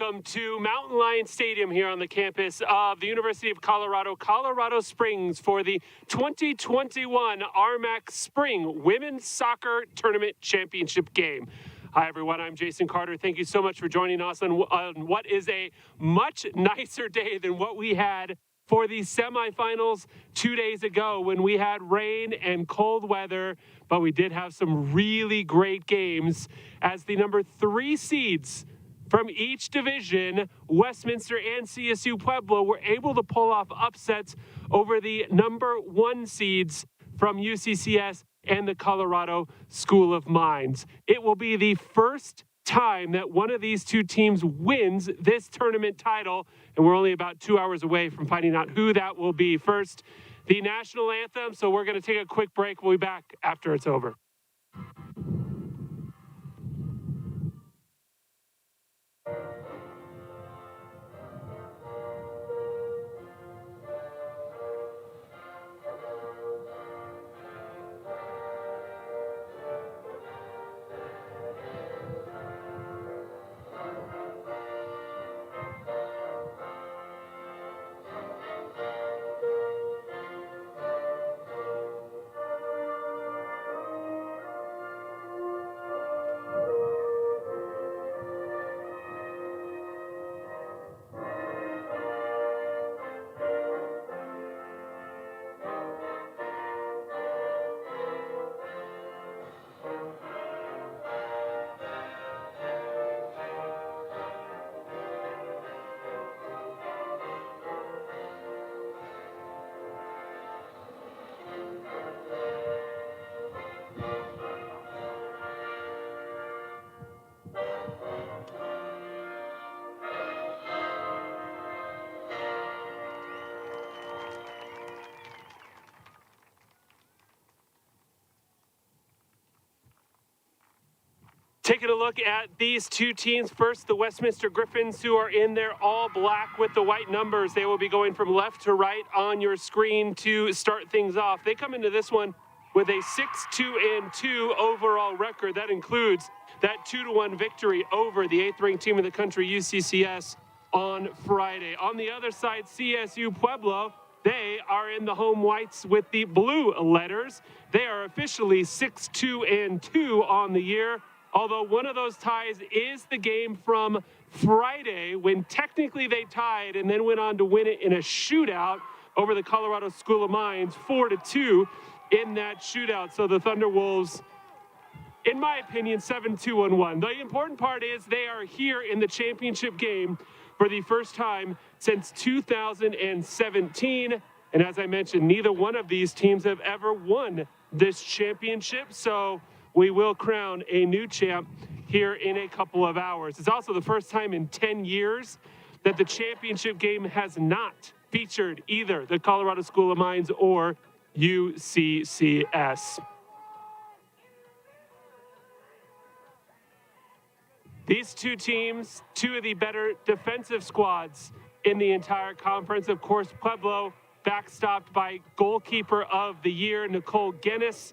welcome to Mountain Lion Stadium here on the campus of the University of Colorado, Colorado Springs for the 2021 RMAC Spring Women's Soccer Tournament Championship game. Hi, everyone. I'm Jason Carter. Thank you so much for joining us on what is a much nicer day than what we had for the semifinals 2 days ago when we had rain and cold weather, but we did have some really great games as the number 3 seeds from each division, Westminster and CSU Pueblo, were able to pull off upsets over the number 1 seeds from UCCS and the Colorado School of Mines. It will be the first time that one of these two teams wins this tournament title, and we're only about 2 hours away from finding out who that will be. First, the national anthem, so we're going to take a quick break. We'll be back after it's over. Taking a look at these two teams. First, the Westminster Griffins, who are in their all black with the white numbers. They will be going from left to right on your screen to start things off. They come into this one with a 6-2-2 overall record. That includes that 2-1 victory over the 8th-ranked team in the country, UCCS, on Friday. On the other side, CSU Pueblo, they are in the home whites with the blue letters. They are officially 6-2-2 on the year. Although one of those ties is the game from Friday when technically they tied and then went on to win it in a shootout over the Colorado School of Mines, 4-2 in that shootout. So the Thunderwolves, in my opinion, 7-2-1. The important part is they are here in the championship game for the first time since 2017. And as I mentioned, neither one of these teams have ever won this championship. So we will crown a new champ here in a couple of hours. It's also the first time in 10 years that the championship game has not featured either the Colorado School of Mines or UCCS. These two teams, two of the better defensive squads in the entire conference. Of course, Pueblo backstopped by goalkeeper of the year, Nicole Guinness.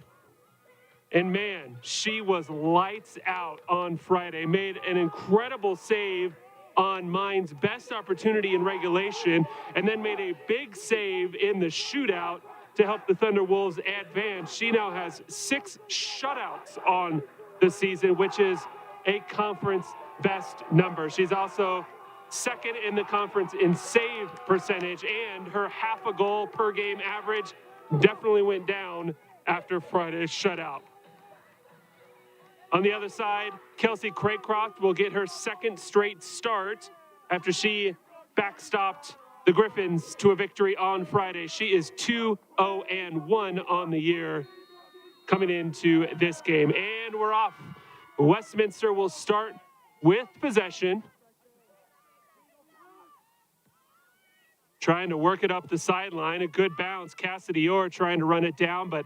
And man, she was lights out on Friday. Made an incredible save on Mines' best opportunity in regulation, and then made a big save in the shootout to help the Thunderwolves advance. She now has 6 shutouts on the season, which is a conference best number. She's also second in the conference in save percentage, and her half a goal per game average definitely went down after Friday's shutout. On the other side, Kelsey Craycroft will get her second straight start after she backstopped the Griffins to a victory on Friday. She is 2-0-1 on the year coming into this game. And we're off. Westminster will start with possession. Trying to work it up the sideline. A good bounce. Cassidy Orr trying to run it down, but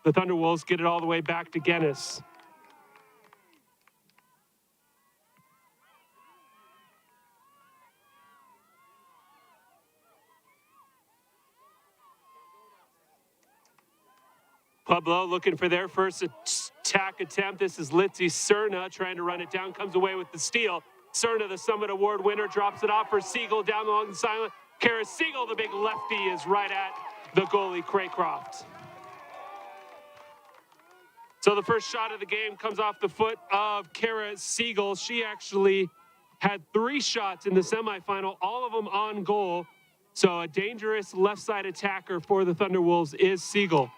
the Thunderwolves get it all the way back to Guinness. Pueblo looking for their first attack attempt. This is Litzy Cerna trying to run it down, comes away with the steal. Cerna, the Summit Award winner, drops it off for Siegel down along the sideline. Kara Siegel, the big lefty, is right at the goalie, Craycroft. So the first shot of the game comes off the foot of Kara Siegel. She actually had 3 shots in the semifinal, all of them on goal. So a dangerous left side attacker for the Thunderwolves is Siegel.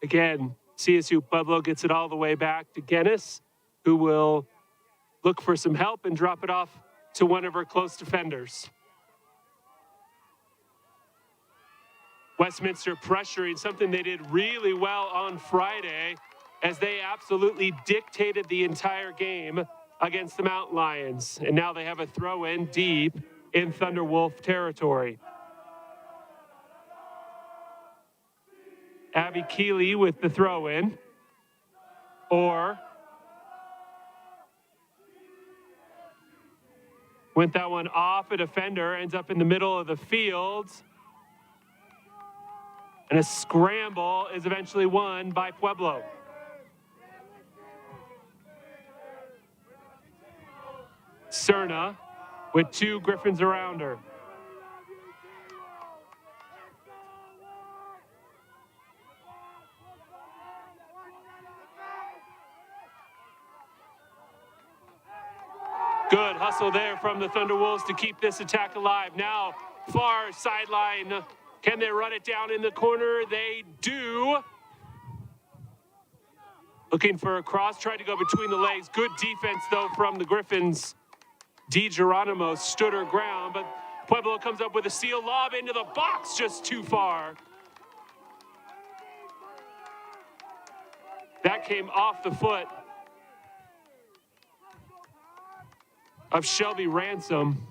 Again, CSU Pueblo gets it all the way back to Guinness, who will look for some help and drop it off to one of her close defenders. Westminster pressuring, something they did really well on Friday, as they absolutely dictated the entire game against the Mountain Lions. And now they have a throw-in deep in Thunderwolf territory. Abby Keeley with the throw-in. Or went that one off a defender, ends up in the middle of the field. And a scramble is eventually won by Pueblo. Cerna with 2 Griffins around her. Good hustle there from the Thunderwolves to keep this attack alive. Now, far sideline. Can they run it down in the corner? They do. Looking for a cross, tried to go between the legs. Good defense, though, from the Griffins. DiGeronimo stood her ground, but Pueblo comes up with a steal lob into the box, just too far. That came off the foot of Shelby Ransom.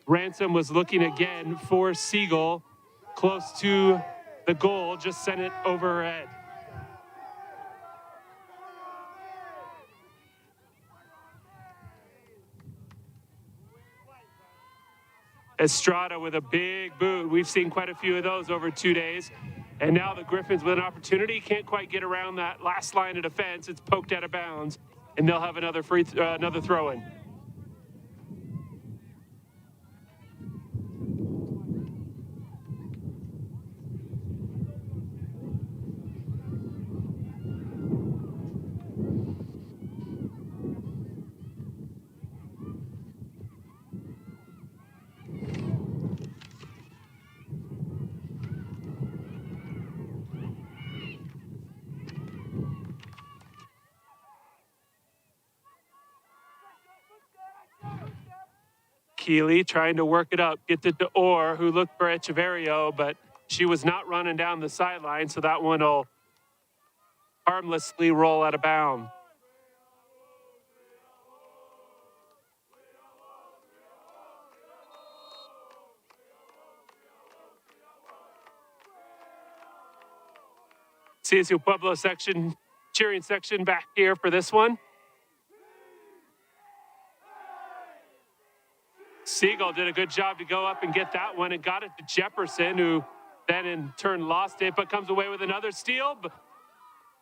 Ransom was looking again for Siegel, close to the goal, just sent it over her head. Estrada with a big boot. We've seen quite a few of those over 2 days. And now the Griffins with an opportunity, can't quite get around that last line of defense. It's poked out of bounds, and they'll have another another throw-in. Keeley trying to work it up, get it to Orr, who looked for Echeverrio, but she was not running down the sideline, so that one will harmlessly roll out of bounds. CSU Pueblo section, cheering section back here for this one. Siegel did a good job to go up and get that one and got it to Jefferson, who then in turn lost it, but comes away with another steal.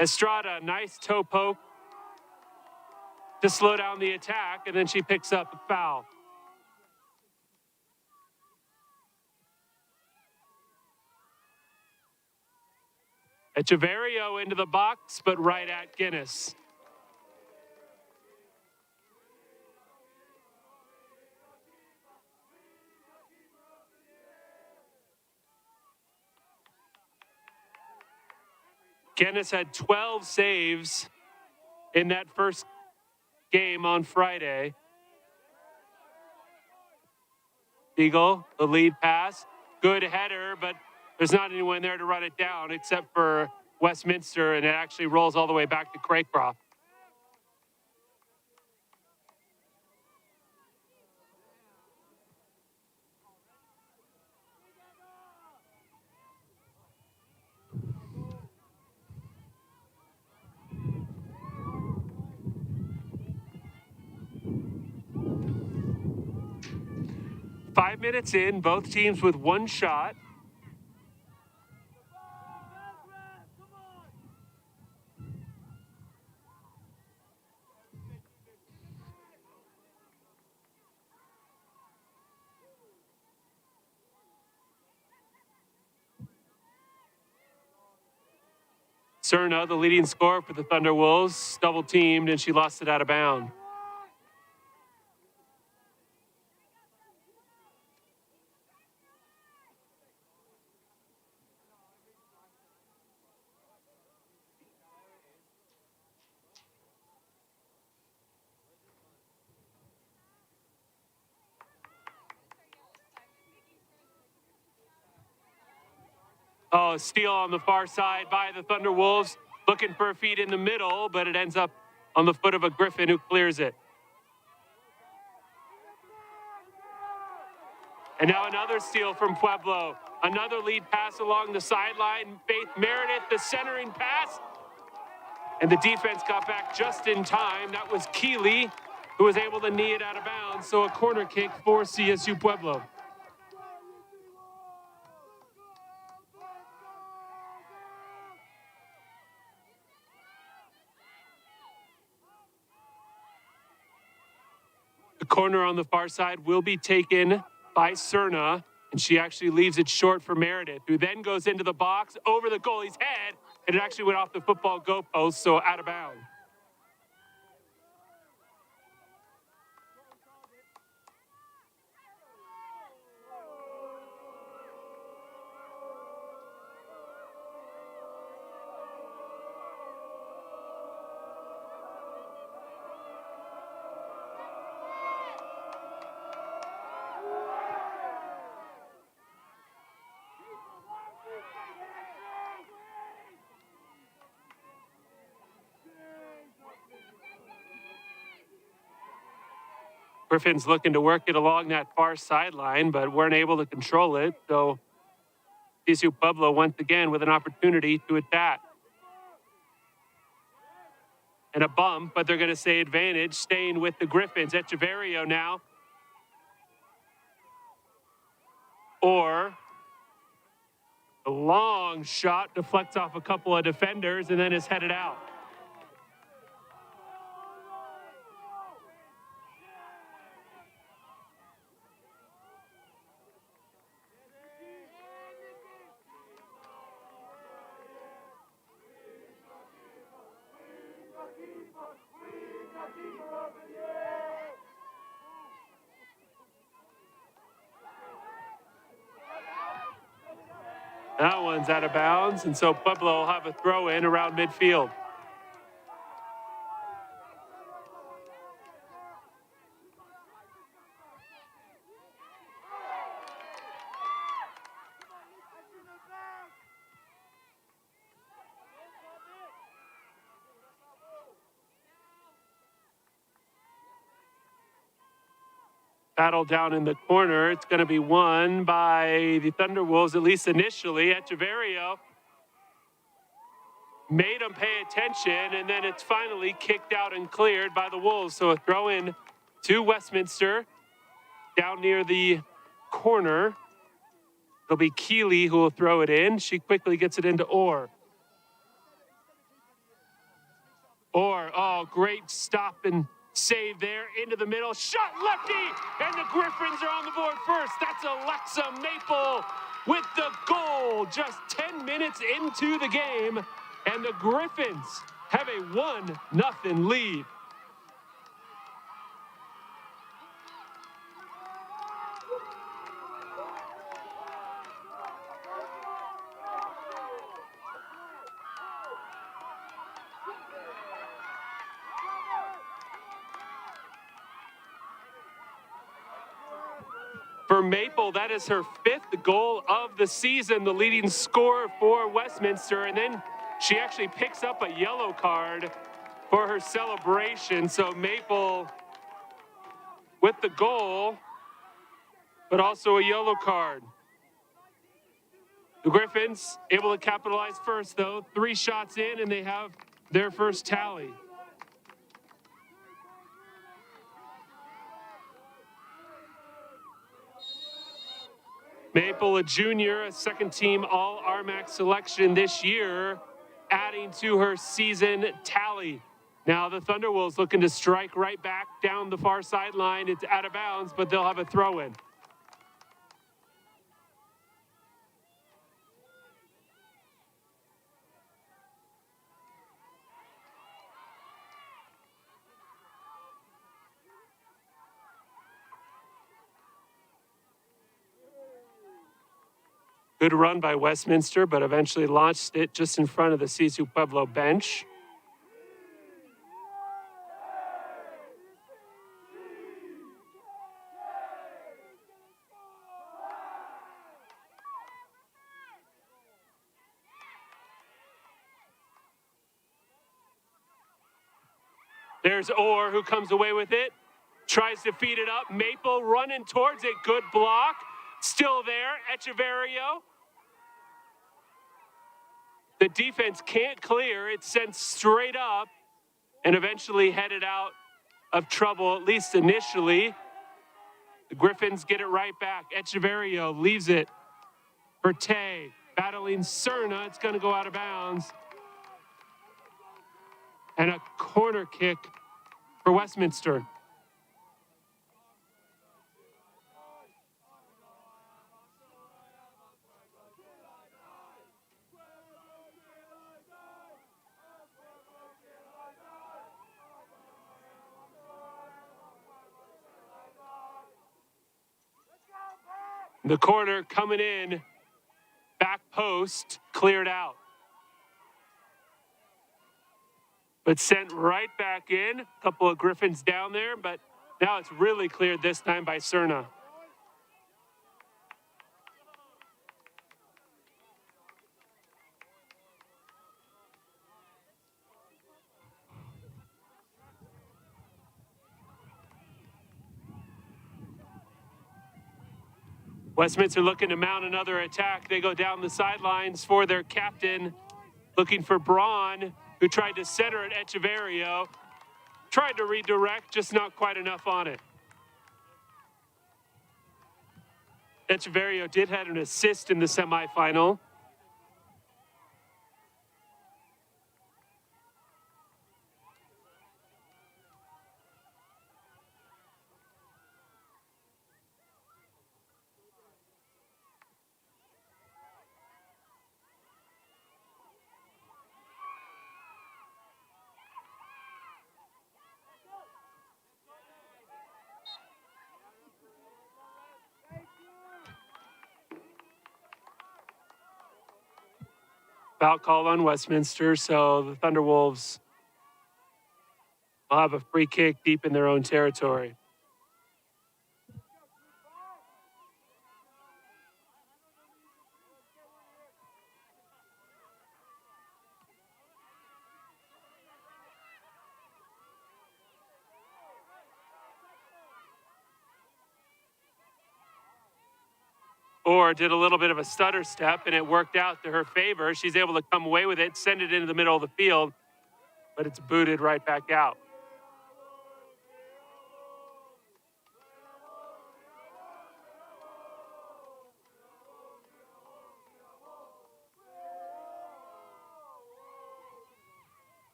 Estrada, nice toe poke to slow down the attack, and then she picks up a foul. Echeverrio into the box, but right at Guinness. Guinness had 12 saves in that first game on Friday. Eagle, the lead pass, good header, but there's not anyone there to run it down except for Westminster, and it actually rolls all the way back to Craycroft. Five minutes in, both teams with one shot. Cerna, the leading scorer for the Thunder Wolves, double teamed and she lost it out of bounds. Oh, steal on the far side by the Thunder Wolves, looking for a feed in the middle, but it ends up on the foot of a Griffin who clears it. And now another steal from Pueblo. Another lead pass along the sideline. Faith Meredith, the centering pass. And the defense got back just in time. That was Keeley, who was able to knee it out of bounds. So a corner kick for CSU Pueblo. The corner on the far side will be taken by Cerna, and she actually leaves it short for Meredith, who then goes into the box over the goalie's head, and it actually went off the football goalpost, so out of bounds. Griffin's looking to work it along that far sideline, but weren't able to control it. So CSU Pueblo once again with an opportunity to attack. And a bump, but they're going to say advantage, staying with the Griffins. Echeverrio now. Or a long shot deflects off a couple of defenders and then is headed out. That one's out of bounds, and so Pueblo will have a throw in around midfield. Battle down in the corner. It's going to be won by the Thunder Wolves, at least initially. Echeverrio made them pay attention, and then it's finally kicked out and cleared by the Wolves. So a throw in to Westminster down near the corner. It'll be Keeley who will throw it in. She quickly gets it into Orr. Orr, oh, great stop and save there into the middle. Shot lefty, and the Griffins are on the board first. That's Alexa Maple with the goal just 10 minutes into the game, and the Griffins have a 1-0 lead. For Maple, that is her 5th goal of the season, the leading scorer for Westminster. And then she actually picks up a yellow card for her celebration. So Maple with the goal, but also a yellow card. The Griffins able to capitalize first, though. 3 shots in, and they have their first tally. Maple, a junior, a second-team All-RMAC selection this year, adding to her season tally. Now the Thunderwolves looking to strike right back down the far sideline. It's out of bounds, but they'll have a throw-in. Good run by Westminster, but eventually launched it just in front of the Pueblo bench. There's Orr, who comes away with it. Tries to feed it up. Maple running towards it. Good block. Still there. Echeverrio. The defense can't clear. It's sent straight up and eventually headed out of trouble, at least initially. The Griffins get it right back. Echeverrio leaves it for Tay. Battling Cerna. It's going to go out of bounds. And a corner kick for Westminster. The corner coming in, back post, cleared out. But sent right back in. A couple of Griffins down there, but now it's really cleared this time by Cerna. Westminster looking to mount another attack. They go down the sidelines for their captain, looking for Braun, who tried to center at Echeverrio. Tried to redirect, just not quite enough on it. Echeverrio did have an assist in the semifinal. Foul call on Westminster, so the Thunderwolves will have a free kick deep in their own territory. Orr did a little bit of a stutter step, and it worked out to her favor. She's able to come away with it, send it into the middle of the field, but it's booted right back out.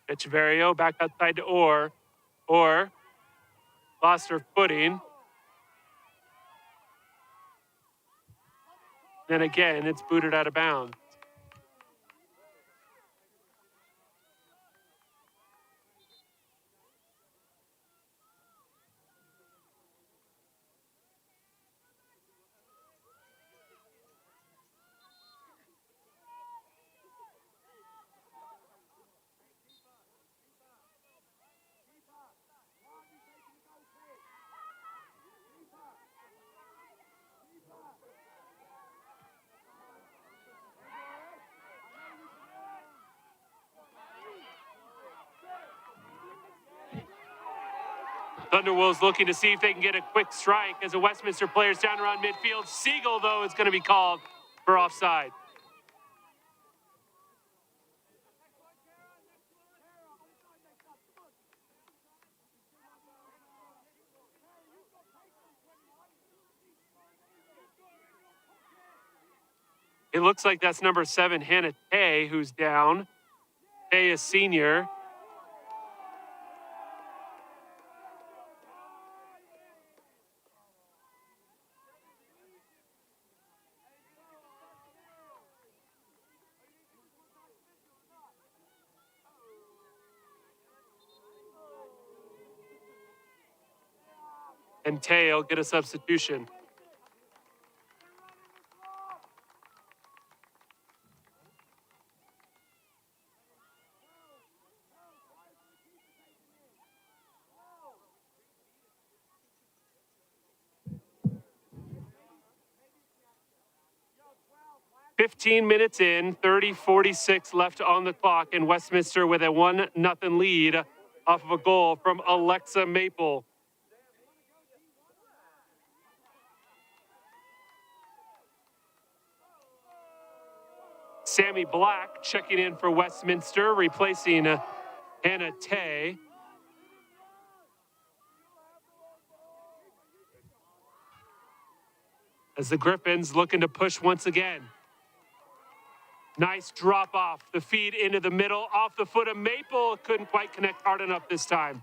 Echeverrio back outside to Orr. Orr lost her footing. Then again, it's booted out of bounds. Thunderwolves looking to see if they can get a quick strike as the Westminster players down around midfield. Siegel, though, is going to be called for offside. It looks like that's number 7, Hannah Tay, who's down. Tay is senior. And Tay will get a substitution. 15 minutes in, 30-46 left on the clock, and Westminster with a 1-0 lead off of a goal from Alexa Maple. Sammy Black checking in for Westminster, replacing Hannah Tay. As the Griffins looking to push once again. Nice drop off, the feed into the middle, off the foot of Maple. Couldn't quite connect hard enough this time.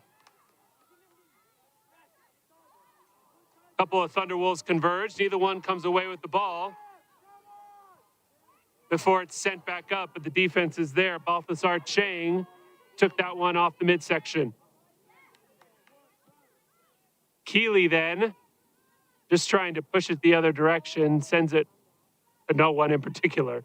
A couple of Thunderwolves converge. Neither one comes away with the ball before it's sent back up, but the defense is there. Balthazar Chang took that one off the midsection. Keeley then, just trying to push it the other direction, sends it to no one in particular.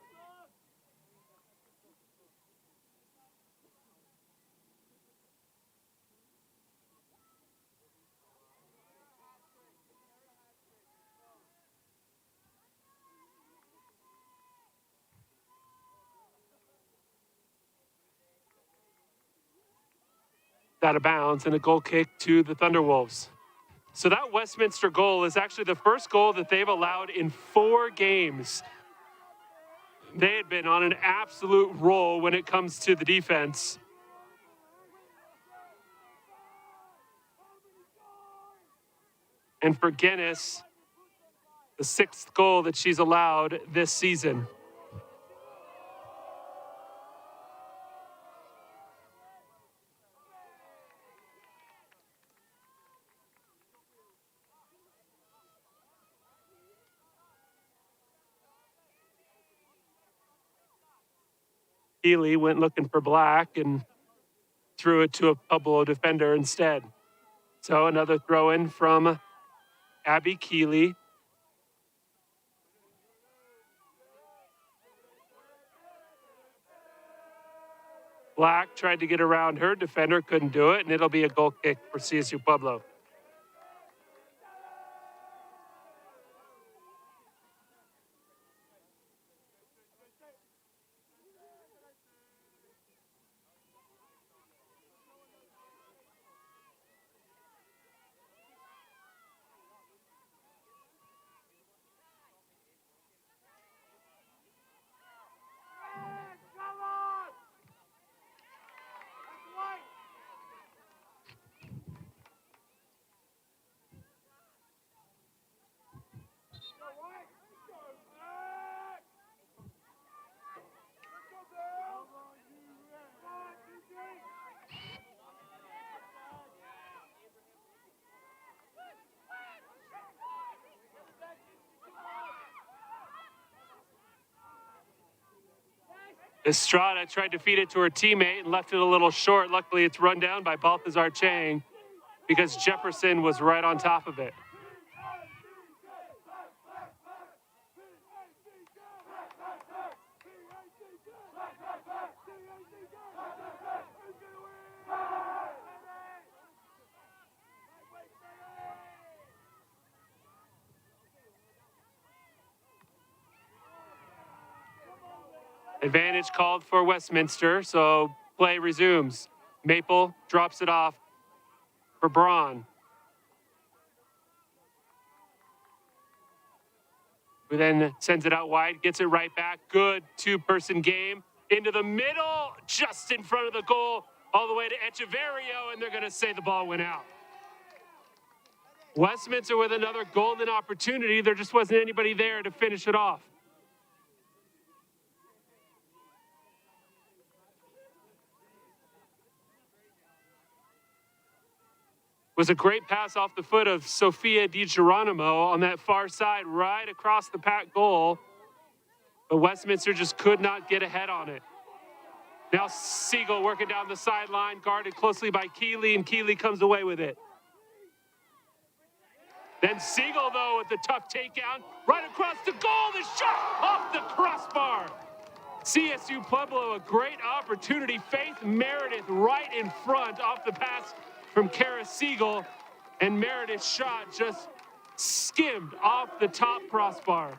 Out of bounds and a goal kick to the Thunderwolves. So that Westminster goal is actually the first goal that they've allowed in 4 games. They had been on an absolute roll when it comes to the defense. And for Guinness, the 6th goal that she's allowed this season. Keeley went looking for Black and threw it to a Pueblo defender instead. So another throw in from Abby Keeley. Black tried to get around her defender, couldn't do it, and it'll be a goal kick for CSU Pueblo. Estrada tried to feed it to her teammate and left it a little short. Luckily, it's run down by Balthazar Chang because Jefferson was right on top of it. Advantage called for Westminster, so play resumes. Maple drops it off for Braun. Who then sends it out wide, gets it right back. Good 2-person game. Into the middle, just in front of the goal, all the way to Echeverrio, and they're going to say the ball went out. Westminster with another golden opportunity. There just wasn't anybody there to finish it off. Was a great pass off the foot of Sofia Di Geronimo on that far side, right across the pack goal. But Westminster just could not get ahead on it. Now Siegel working down the sideline, guarded closely by Keeley, and Keeley comes away with it. Then Siegel, though, with the tough takedown, right across the goal, the shot off the crossbar. CSU Pueblo, a great opportunity. Faith Meredith right in front off the pass from Kara Siegel, and Meredith's shot just skimmed off the top crossbar.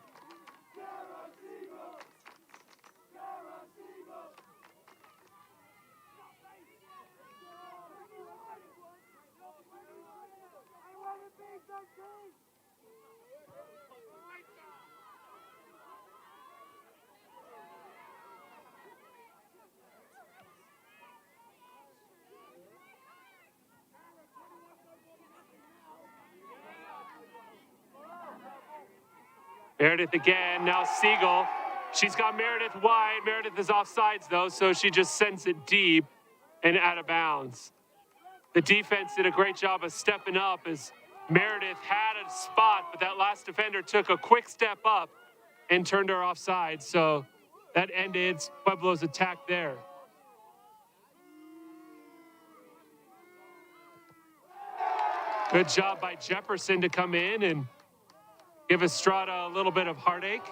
Meredith again, now Siegel. She's got Meredith wide. Meredith is offsides, though, so she just sends it deep and out of bounds. The defense did a great job of stepping up as Meredith had a spot, but that last defender took a quick step up and turned her offside. So that ended Pueblo's attack there. Good job by Jefferson to come in and give Estrada a little bit of heartache.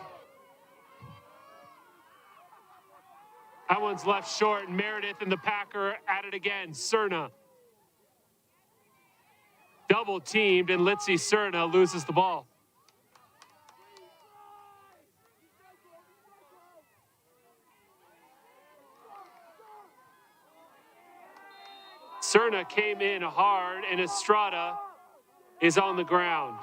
That one's left short, and Meredith and the Packer at it again. Cerna. Double teamed, and Litzy Cerna loses the ball. Cerna came in hard, and Estrada is on the ground.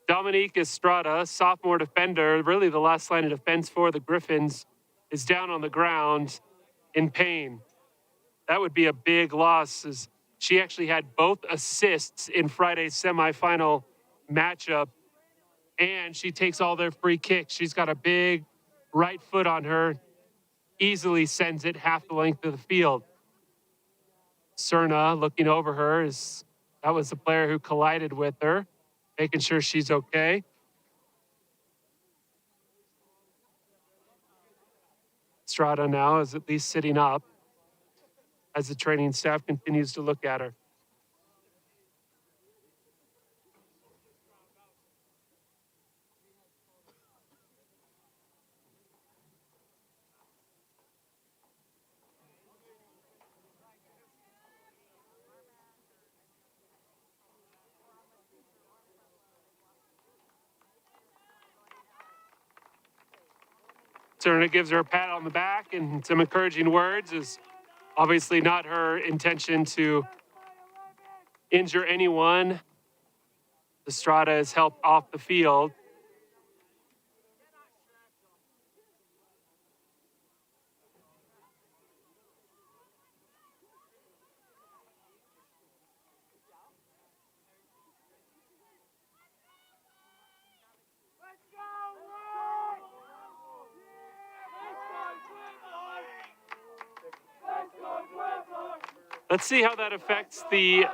Dominique Estrada, sophomore defender, really the last line of defense for the Griffins, is down on the ground in pain. That would be a big loss, as she actually had both assists in Friday's semifinal matchup, and she takes all their free kicks. She's got a big right foot on her, easily sends it half the length of the field. Cerna looking over her, that was the player who collided with her, making sure she's okay. Estrada now is at least sitting up as the training staff continues to look at her. Cerna gives her a pat on the back and some encouraging words. Is obviously not her intention to injure anyone. Estrada is helped off the field. Let's see how that affects the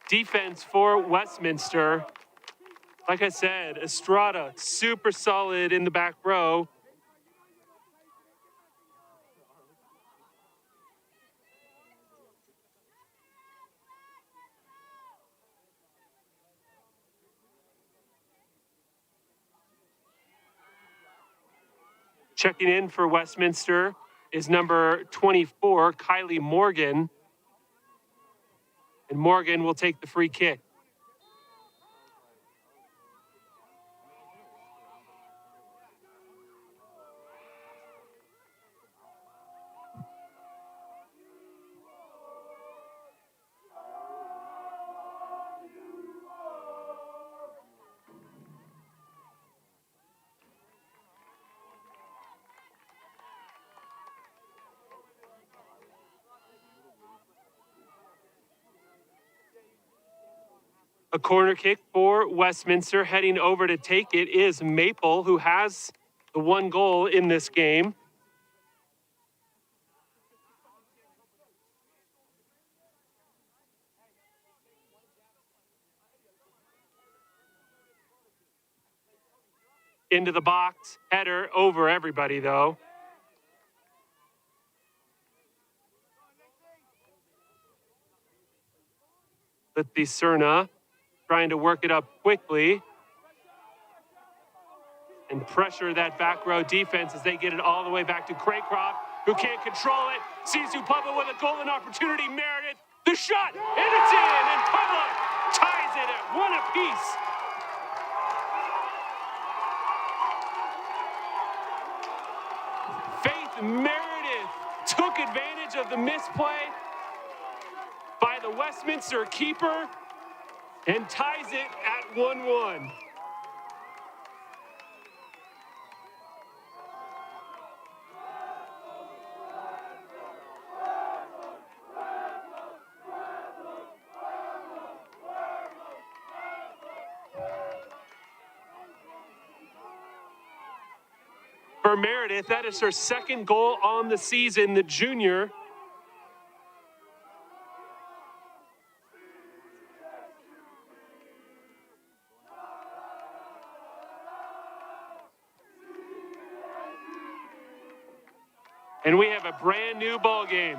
defense for Westminster. Like I said, Estrada, super solid in the back row. Checking in for Westminster is number 24, Kylie Morgan. And Morgan will take the free kick. A corner kick for Westminster. Heading over to take it is Maple, who has the one goal in this game. Into the box, header over everybody, though. Litzy Cerna trying to work it up quickly and pressure that back row defense as they get it all the way back to Craycroft, who can't control it. Sees Pueblo with a golden opportunity. Meredith, the shot, and it's in, and Pueblo ties it at one apiece. Faith Meredith took advantage of the misplay by the Westminster keeper and ties it at 1-1. for Meredith. That is her second goal on the season, the junior. And we have a brand new ball game.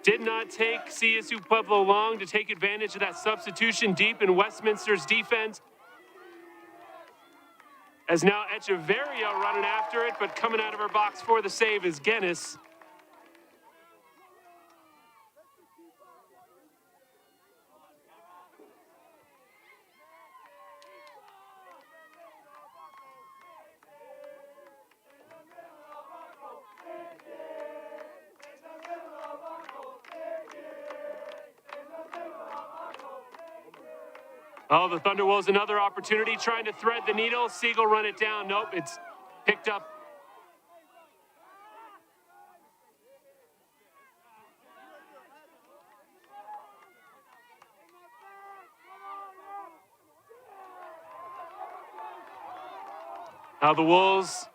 Did not take CSU Pueblo long to take advantage of that substitution deep in Westminster's defense. As now Echeverria running after it, but coming out of her box for the save is Guinness. Oh, the Thunderwolves, another opportunity, trying to thread the needle. Siegel run it down. Nope, it's picked up. Now the Wolves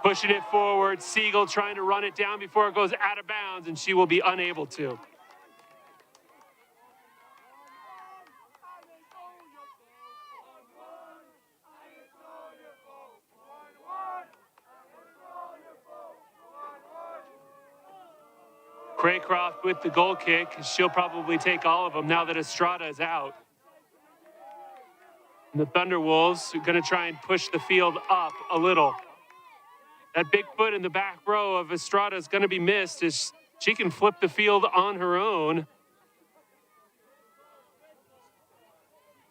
pushing it forward. Siegel trying to run it down before it goes out of bounds, and she will be unable to. Craycroft with the goal kick. She'll probably take all of them now that Estrada is out. And the Thunderwolves are going to try and push the field up a little. That big foot in the back row of Estrada is going to be missed as she can flip the field on her own.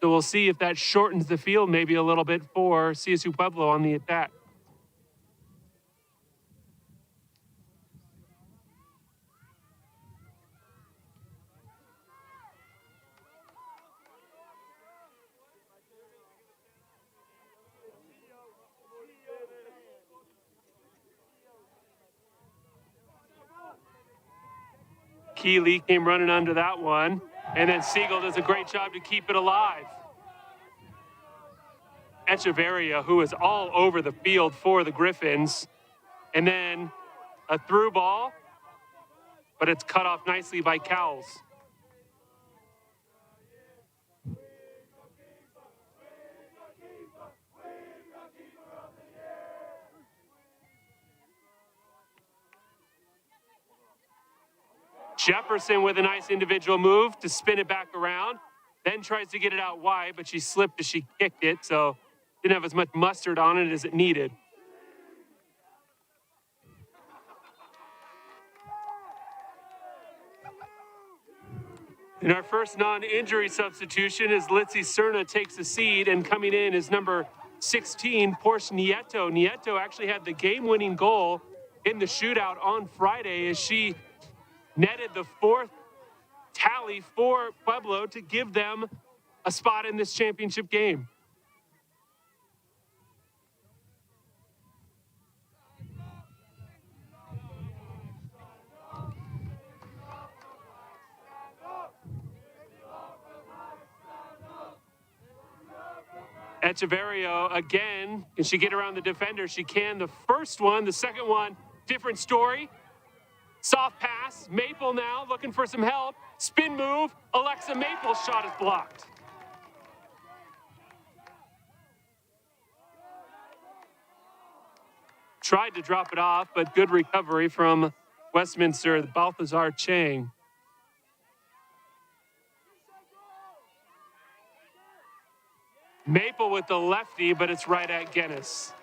So we'll see if that shortens the field maybe a little bit for CSU Pueblo on the attack. Keeley came running under that one, and then Siegel does a great job to keep it alive. Echeverria, who is all over the field for the Griffins, and then a through ball, but it's cut off nicely by Cowles. Jefferson with a nice individual move to spin it back around, then tries to get it out wide, but she slipped as she kicked it, so didn't have as much mustard on it as it needed. And our first non-injury substitution is Litzy Cerna takes the seat, and coming in is number 16, Porsche Nieto. Nieto actually had the game-winning goal in the shootout on Friday as she netted the fourth tally for Pueblo to give them a spot in this championship game. Echeverria again, can she get around the defender? She can. The first one, the second one, different story. Soft pass, Maple now looking for some help. Spin move, Alexa Maple's shot is blocked. Tried to drop it off, but good recovery from Westminster, Balthazar Chang. Maple with the lefty, but it's right at Guinness.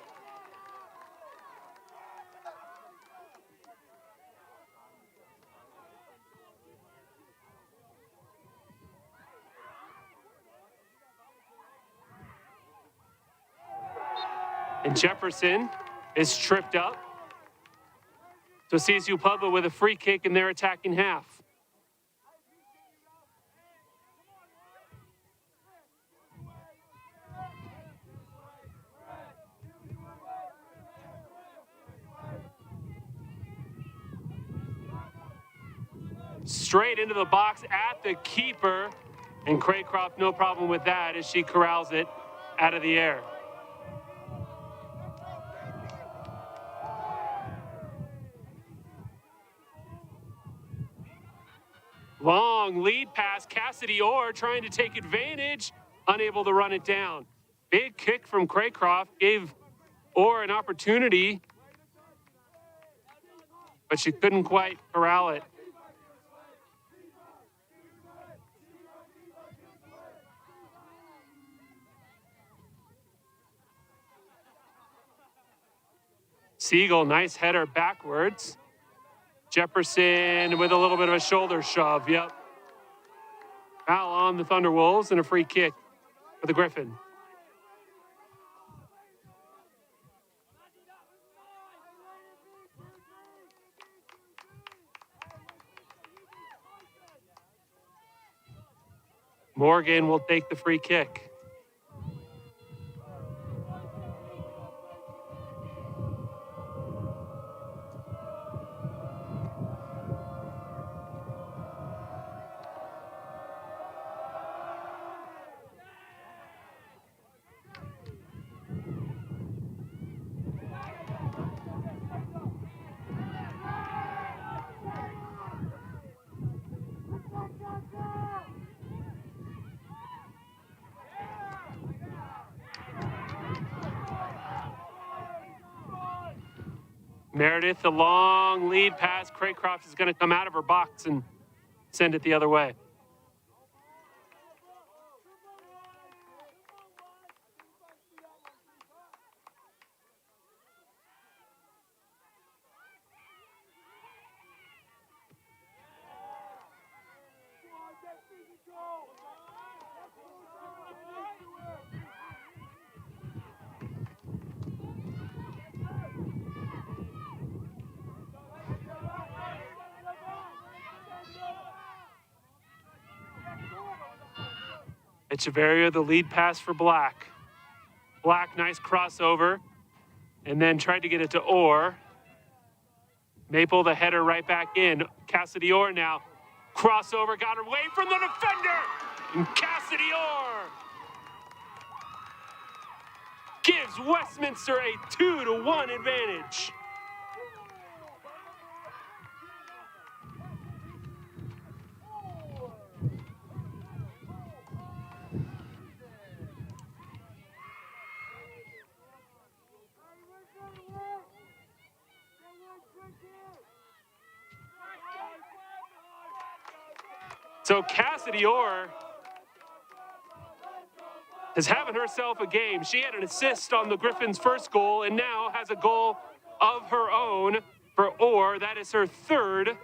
And Jefferson is tripped up. So CSU Pueblo with a free kick in their attacking half. Straight into the box at the keeper. And Craycroft, no problem with that as she corrals it out of the air. Long lead pass, Cassidy Orr trying to take advantage, unable to run it down. Big kick from Craycroft gave Orr an opportunity, but she couldn't quite corral it. Siegel, nice header backwards. Jefferson with a little bit of a shoulder shove, yep. Foul on the Thunderwolves and a free kick for the Griffin. Morgan will take the free kick. Meredith, the long lead pass. Craycroft is going to come out of her box and send it the other way. Echeverria, the lead pass for Black. Black, nice crossover, and then tried to get it to Orr. Maple, the header right back in. Cassidy Orr now. Crossover, got away from the defender! And Cassidy Orr gives Westminster a 2-1 advantage. So Cassidy Orr is having herself a game. She had an assist on the Griffins' first goal and now has a goal of her own for Orr. That is her third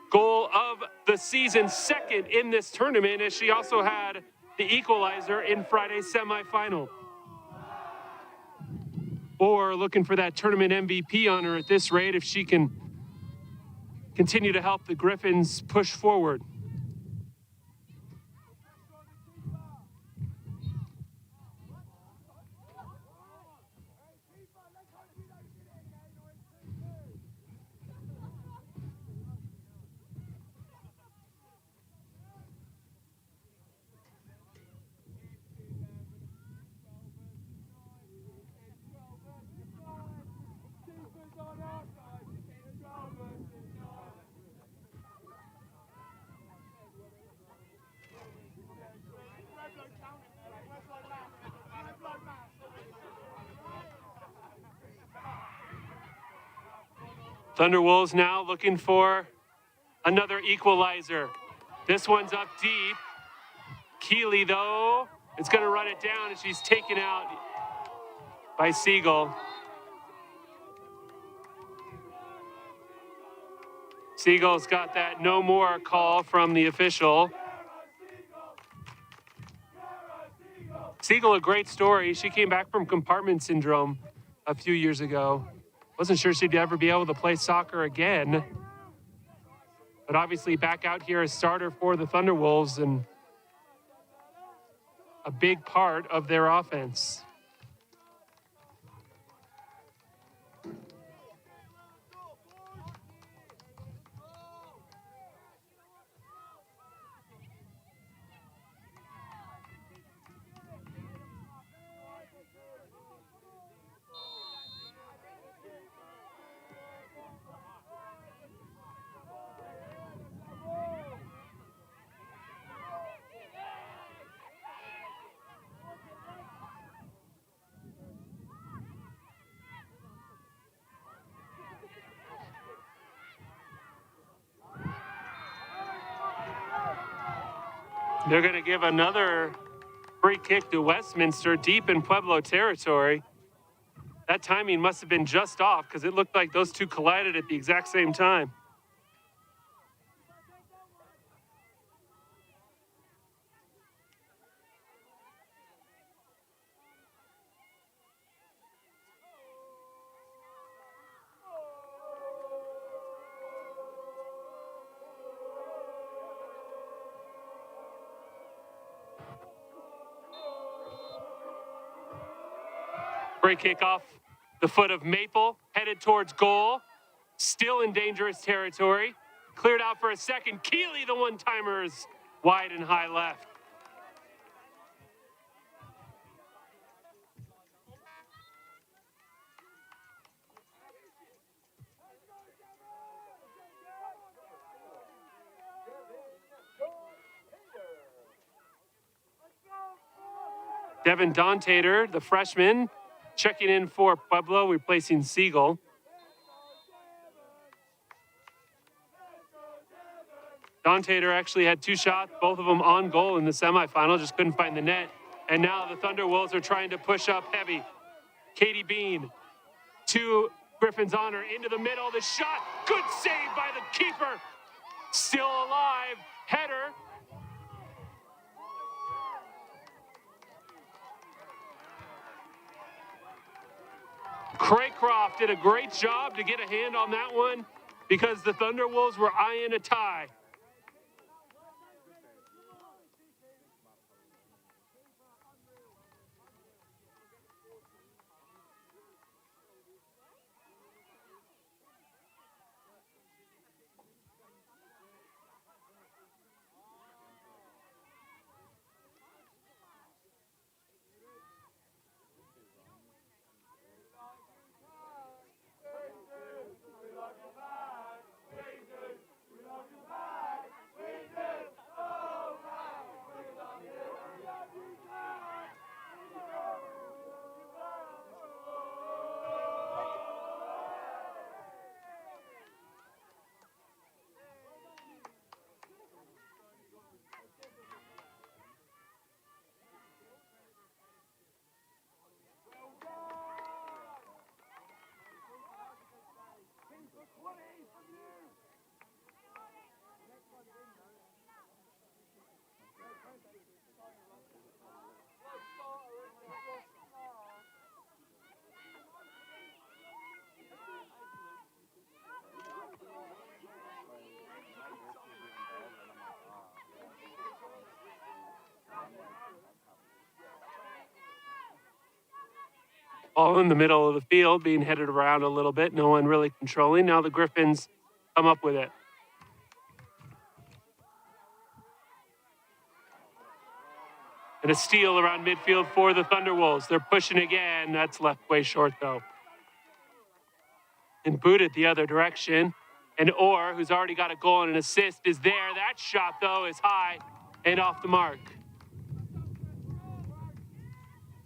goal of the season, second in this tournament, as she also had the equalizer in Friday's semifinal. Orr looking for that tournament MVP honor at this rate if she can continue to help the Griffins push forward. Thunderwolves now looking for another equalizer. This one's up deep. Keeley, though, is going to run it down, and she's taken out by Siegel. Siegel's got that no more call from the official. Siegel, a great story. She came back from compartment syndrome a few years ago. Wasn't sure she'd ever be able to play soccer again. But obviously back out here as starter for the Thunderwolves and a big part of their offense. They're going to give another free kick to Westminster deep in Pueblo territory. That timing must have been just off because it looked like those two collided at the exact same time. Free kick off the foot of Maple, headed towards goal. Still in dangerous territory. Cleared out for a second. Keeley, the one-timers, wide and high left. Devin Dontater, the freshman, checking in for Pueblo, replacing Siegel. Dontater actually had 2 shots, both of them on goal in the semifinal, just couldn't find the net. And now the Thunderwolves are trying to push up heavy. Katie Bean, to Griffin's honor, into the middle. The shot, good save by the keeper. Still alive, header. Craycroft did a great job to get a hand on that one because the Thunderwolves were eyeing a tie. All in the middle of the field, being headed around a little bit. No one really controlling. Now the Griffins come up with it. And a steal around midfield for the Thunderwolves. They're pushing again. That's left way short, though. And booted the other direction. And Orr, who's already got a goal and an assist, is there. That shot, though, is high and off the mark.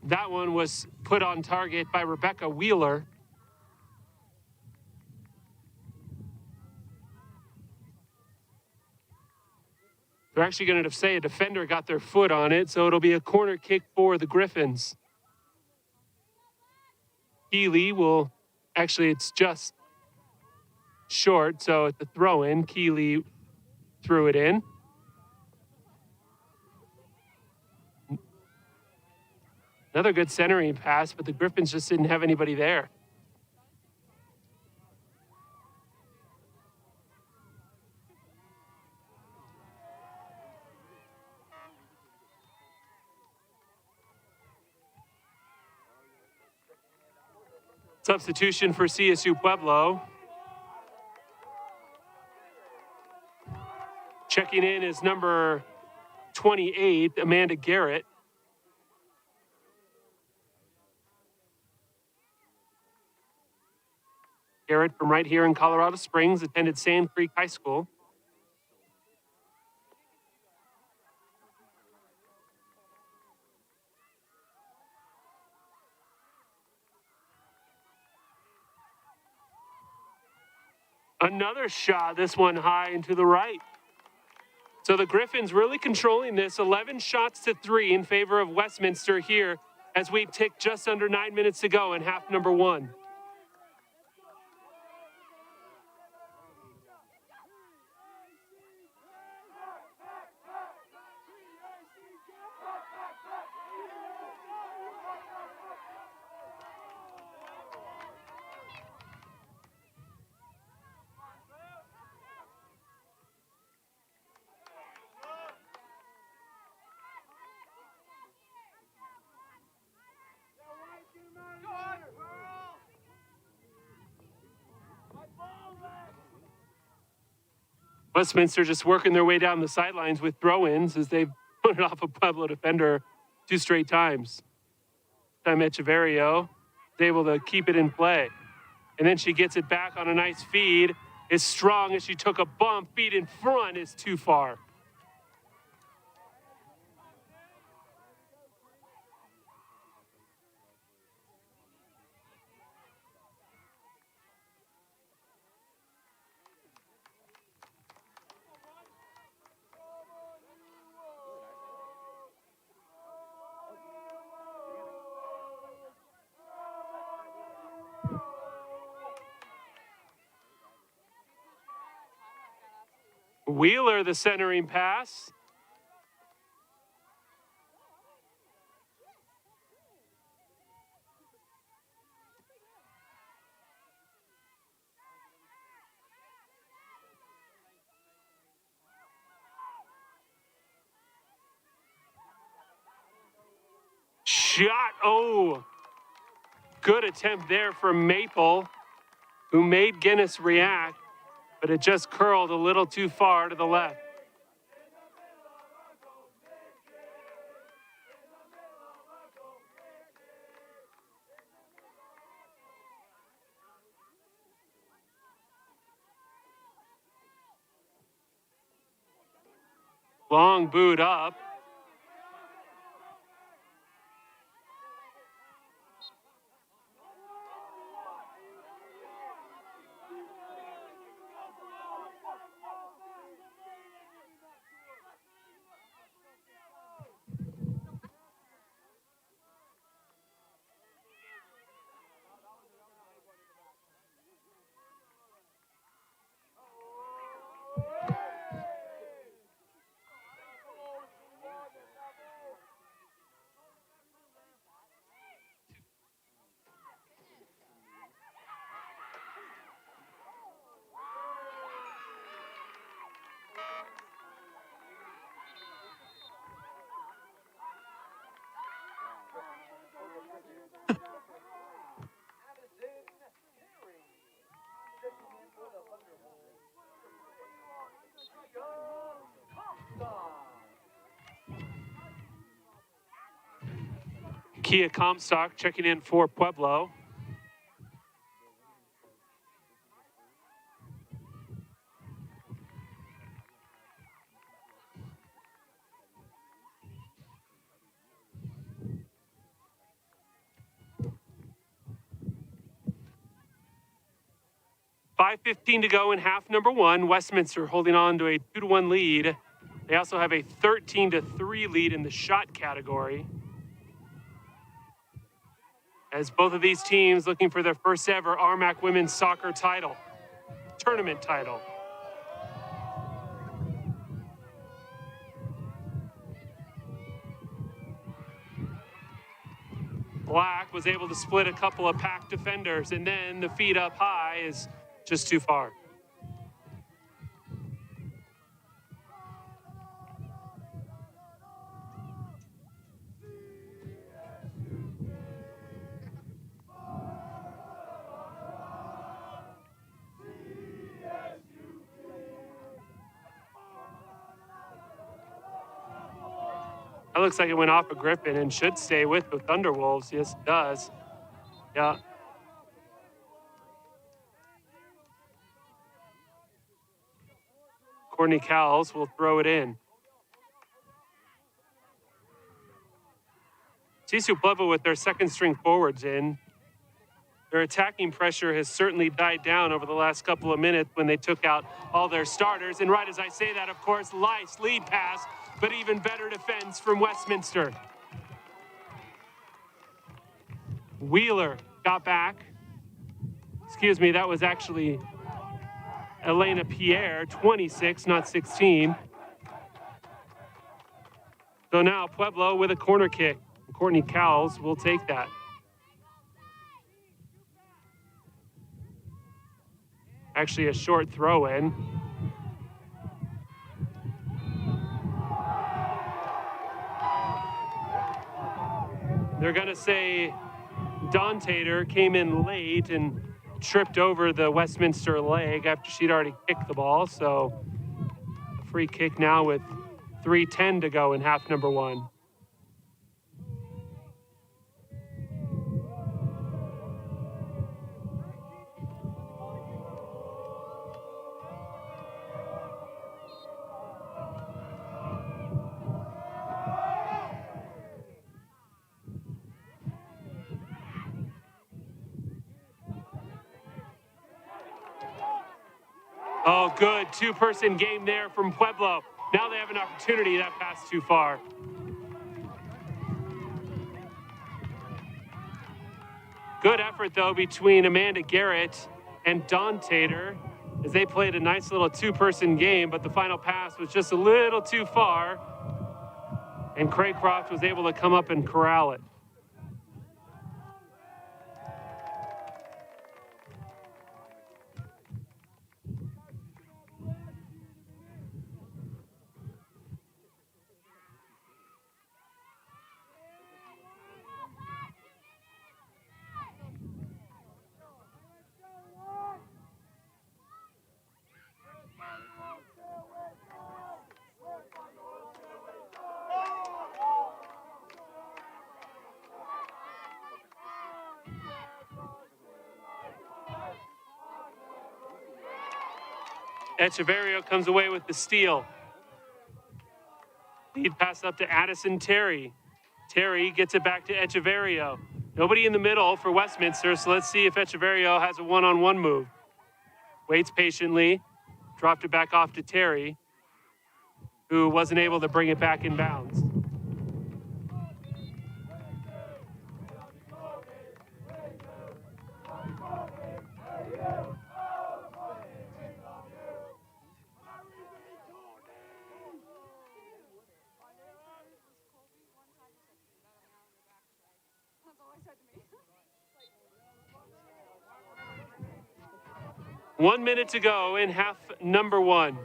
That one was put on target by Rebecca Wheeler. They're actually going to say a defender got their foot on it, so it'll be a corner kick for the Griffins. Keeley will, actually, it's just short, so at the throw-in, Keeley threw it in. Another good centering pass, but the Griffins just didn't have anybody there. Substitution for CSU Pueblo. Checking in is number 28, Amanda Garrett. Garrett from right here in Colorado Springs, attended Sand Creek High School. Another shot, this one high and to the right. So the Griffins really controlling this, 11 shots to 3 in favor of Westminster here as we tick just under 9 minutes to go in half number 1. Westminster just working their way down the sidelines with throw-ins as they've put it off a Pueblo defender 2 straight times. Time Echeverrio is able to keep it in play. And then she gets it back on a nice feed. Is strong as she took a bump. Feed in front is too far. Wheeler, the centering pass. Shot. Oh, good attempt there from Maple, who made Guinness react, but it just curled a little too far to the left. Long boot up. Kia Comstock checking in for Pueblo. .5:15 to go in half number 1. Westminster holding on to a 2-1 lead. They also have a 13-3 lead in the shot category, as both of these teams looking for their first ever RMAC women's soccer title, tournament title. Black was able to split a couple of packed defenders, and then the feed up high is just too far. That looks like it went off a Griffin and should stay with the Thunderwolves. Yes, it does. Yeah. Courtney Cowles will throw it in. Sisu Pueblo with their second string forwards in. Their attacking pressure has certainly died down over the last couple of minutes when they took out all their starters. And right as I say that, of course, Lice lead pass, but even better defense from Westminster. Wheeler got back. Excuse me, that was actually Elena Pierre, 26, not 16. So now Pueblo with a corner kick. Courtney Cowles will take that. Actually, a short throw in. They're going to say Dawn Tater came in late and tripped over the Westminster leg after she'd already kicked the ball. So a free kick now with 3:10 to go in half number one. Oh, good two-person game there from Pueblo. Now they have an opportunity. That pass too far. Good effort, though, between Amanda Garrett and Dawn Tater as they played a nice little two-person game, but the final pass was just a little too far, and Craycroft was able to come up and corral it. Echeverrio comes away with the steal. Lead pass up to Addison Terry. Terry gets it back to Echeverrio. Nobody in the middle for Westminster, so let's see if Echeverrio has a one-on-one move. Waits patiently, dropped it back off to Terry, who wasn't able to bring it back in bounds. One minute to go in half number one.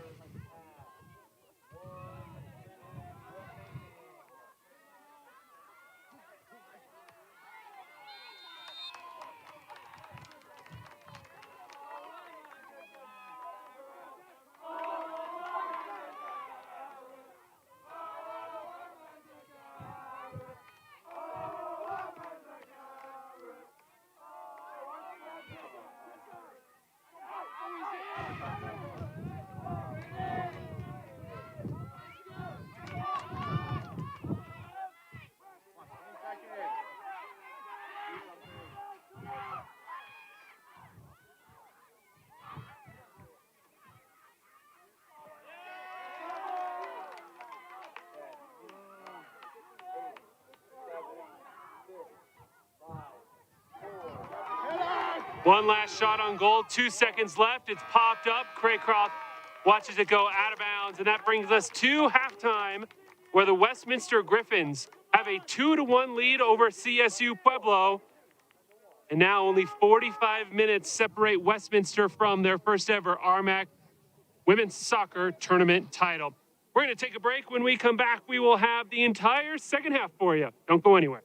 One last shot on goal, 2 seconds left. It's popped up. Craycroft watches it go out of bounds, and that brings us to halftime, where the Westminster Griffins have a 2-1 lead over CSU Pueblo. And now only 45 minutes separate Westminster from their first ever RMAC women's soccer tournament title. We're going to take a break. When we come back, we will have the entire second half for you. Don't go anywhere.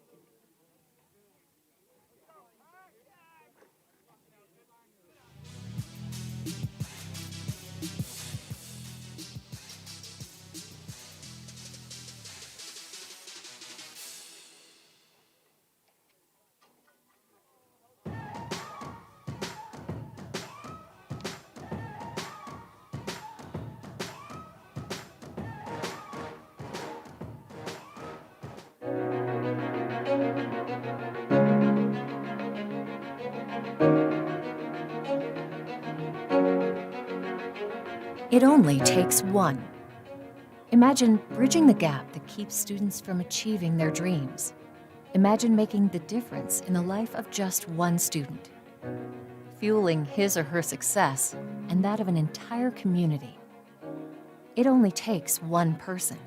It only takes one. Imagine bridging the gap that keeps students from achieving their dreams. Imagine making the difference in the life of just one student, fueling his or her success and that of an entire community. It only takes one person.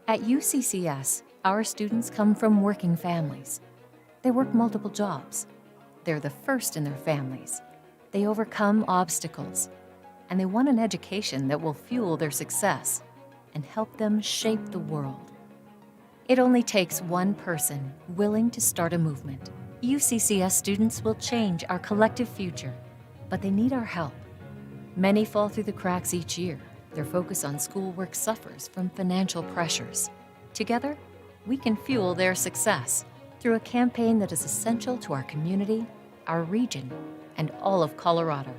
At UCCS, our students come from working families. They work multiple jobs. They're the first in their families. They overcome obstacles, and they want an education that will fuel their success and help them shape the world. It only takes one person willing to start a movement. UCCS students will change our collective future, but they need our help. Many fall through the cracks each year. Their focus on schoolwork suffers from financial pressures. Together, we can fuel their success through a campaign that is essential to our community, our region, and all of Colorado.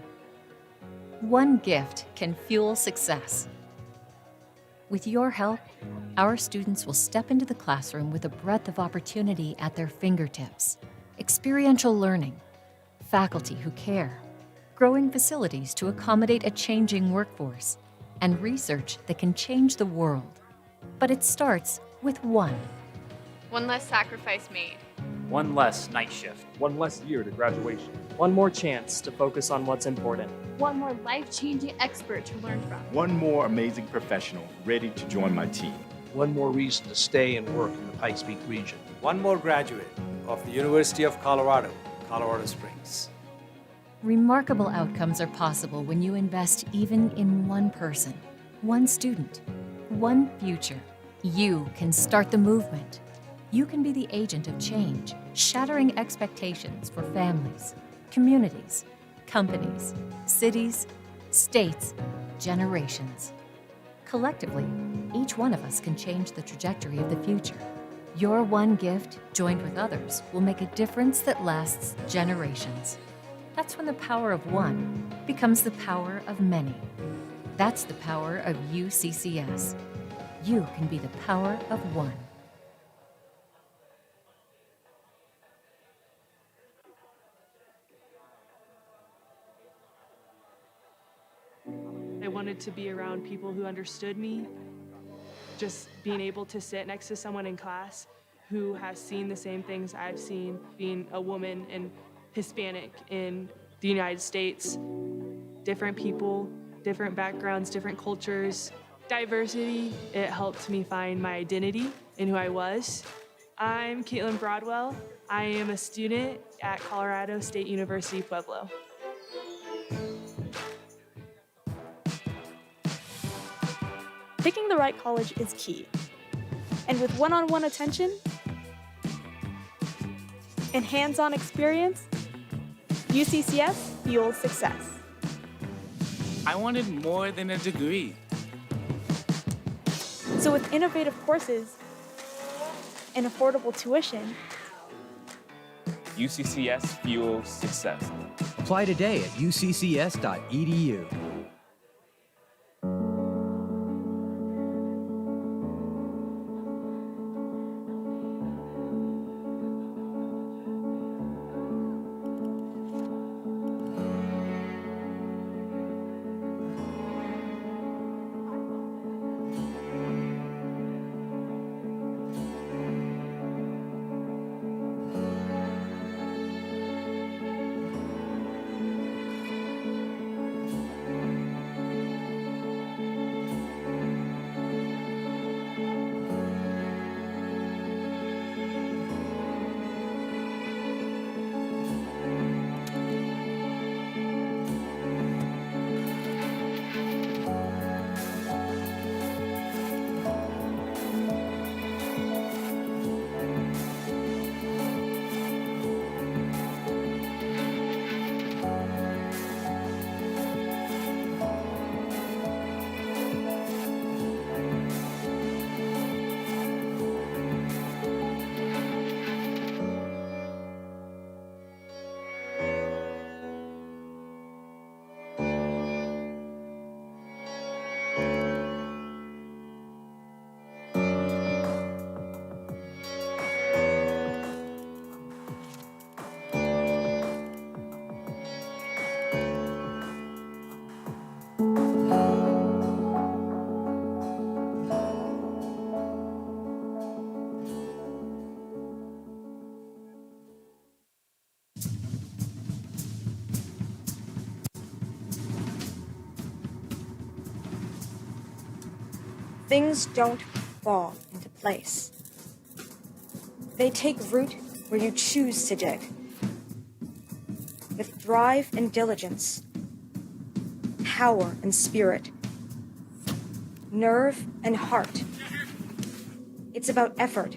One gift can fuel success. With your help, our students will step into the classroom with a breadth of opportunity at their fingertips. Experiential learning, faculty who care, growing facilities to accommodate a changing workforce, and research that can change the world. But it starts with one. One less sacrifice made. One less night shift. One less year to graduation. One more chance to focus on what's important. One more life-changing expert to learn from. One more amazing professional ready to join my team. One more reason to stay and work in the Pikes Peak region. One more graduate of the University of Colorado, Colorado Springs. Remarkable outcomes are possible when you invest even in one person, one student, one future. You can start the movement. You can be the agent of change, shattering expectations for families, communities, companies, cities, states, generations. Collectively, each one of us can change the trajectory of the future. Your one gift, joined with others, will make a difference that lasts generations. That's when the power of one becomes the power of many. That's the power of UCCS. You can be the power of one. I wanted to be around people who understood me. Just being able to sit next to someone in class who has seen the same things I've seen, being a woman and Hispanic in the United States. Different people, different backgrounds, different cultures. Diversity, it helped me find my identity in who I was. I'm Caitlin Broadwell. I am a student at Colorado State University, Pueblo. Picking the right college is key. And with one-on-one attention and hands-on experience, UCCS fuels success. I wanted more than a degree. So with innovative courses and affordable tuition, UCCS fuels success. Apply today at uccs.edu. things don't fall into place. They take root where you choose to dig. With drive and diligence, power and spirit, nerve and heart. It's about effort,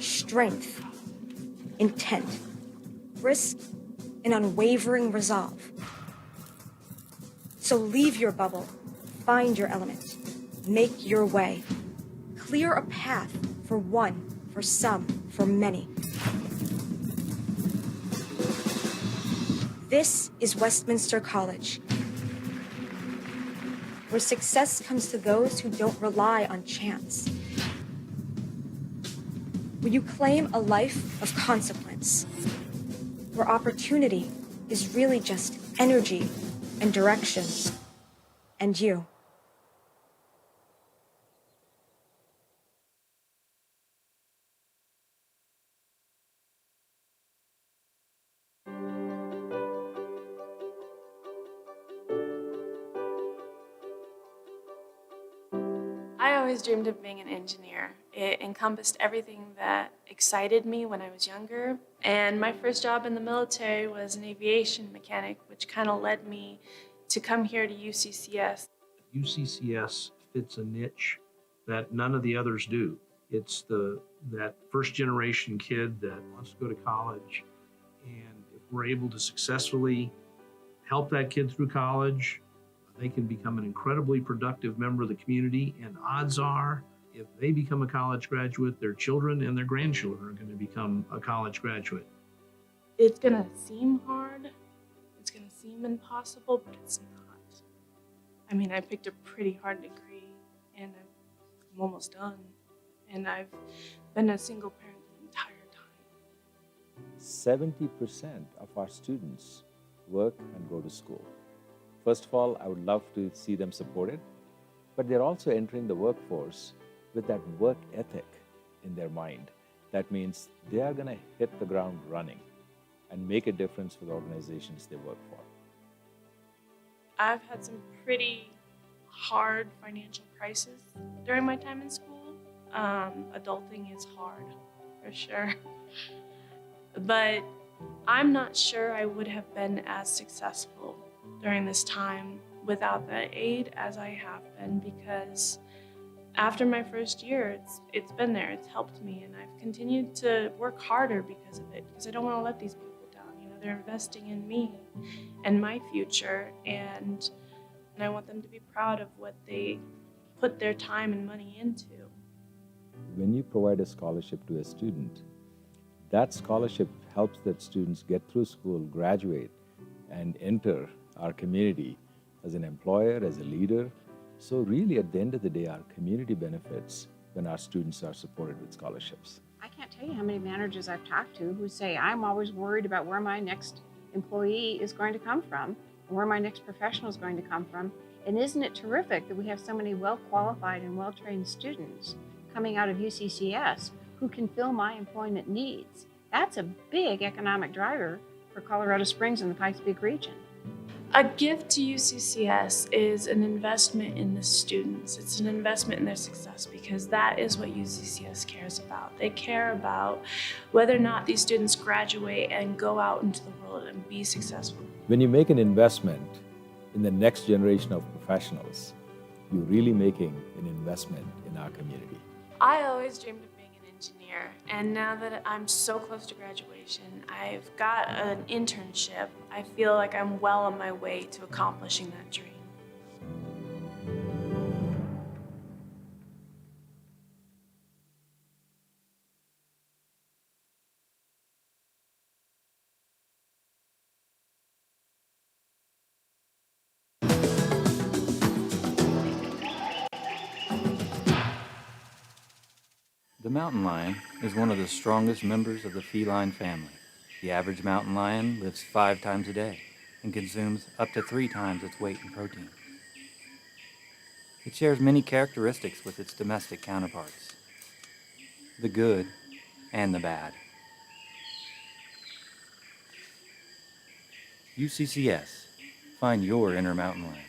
strength, intent, risk, and unwavering resolve. So leave your bubble, find your element, make your way. Clear a path for one, for some, for many. This is Westminster College, where success comes to those who don't rely on chance. Where you claim a life of consequence. Where opportunity is really just energy and direction. And you. I always dreamed of being an engineer. It encompassed everything that excited me when I was younger. And my first job in the military was an aviation mechanic, which kind of led me to come here to UCCS. UCCS fits a niche that none of the others do. It's that first generation kid that wants to go to college. And if we're able to successfully help that kid through college, they can become an incredibly productive member of the community. And odds are, if they become a college graduate, their children and their grandchildren are going to become a college graduate. It's going to seem hard. It's going to seem impossible, but it's not. I mean, I picked a pretty hard degree, and I'm almost done. And I've been a single parent the entire time. 70% of our students work and go to school. First of all, I would love to see them supported, but they're also entering the workforce with that work ethic in their mind. That means they are going to hit the ground running and make a difference for the organizations they work for. I've had some pretty hard financial crises during my time in school. Adulting is hard, for sure. But I'm not sure I would have been as successful during this time without that aid as I have been, because after my first year, it's been there, it's helped me, and I've continued to work harder because of it, because I don't want to let these people down. You know, they're investing in me and my future, and I want them to be proud of what they put their time and money into. When you provide a scholarship to a student, that scholarship helps that students get through school, graduate, and enter our community as an employer, as a leader. So really, at the end of the day, our community benefits when our students are supported with scholarships. I can't tell you how many managers I've talked to who say, I'm always worried about where my next employee is going to come from and where my next professional is going to come from. And isn't it terrific that we have so many well-qualified and well-trained students coming out of UCCS who can fill my employment needs? That's a big economic driver for Colorado Springs and the Pikes Peak region. A gift to UCCS is an investment in the students. It's an investment in their success, because that is what UCCS cares about. They care about whether or not these students graduate and go out into the world and be successful. When you make an investment in the next generation of professionals, you're really making an investment in our community. I always dreamed of being an engineer, and now that I'm so close to graduation, I've got an internship. I feel like I'm well on my way to accomplishing that dream. The mountain lion is one of the strongest members of the feline family. The average mountain lion lives 5 times a day and consumes up to 3 times its weight in protein. It shares many characteristics with its domestic counterparts, the good and the bad. UCCS, find your inner mountain lion.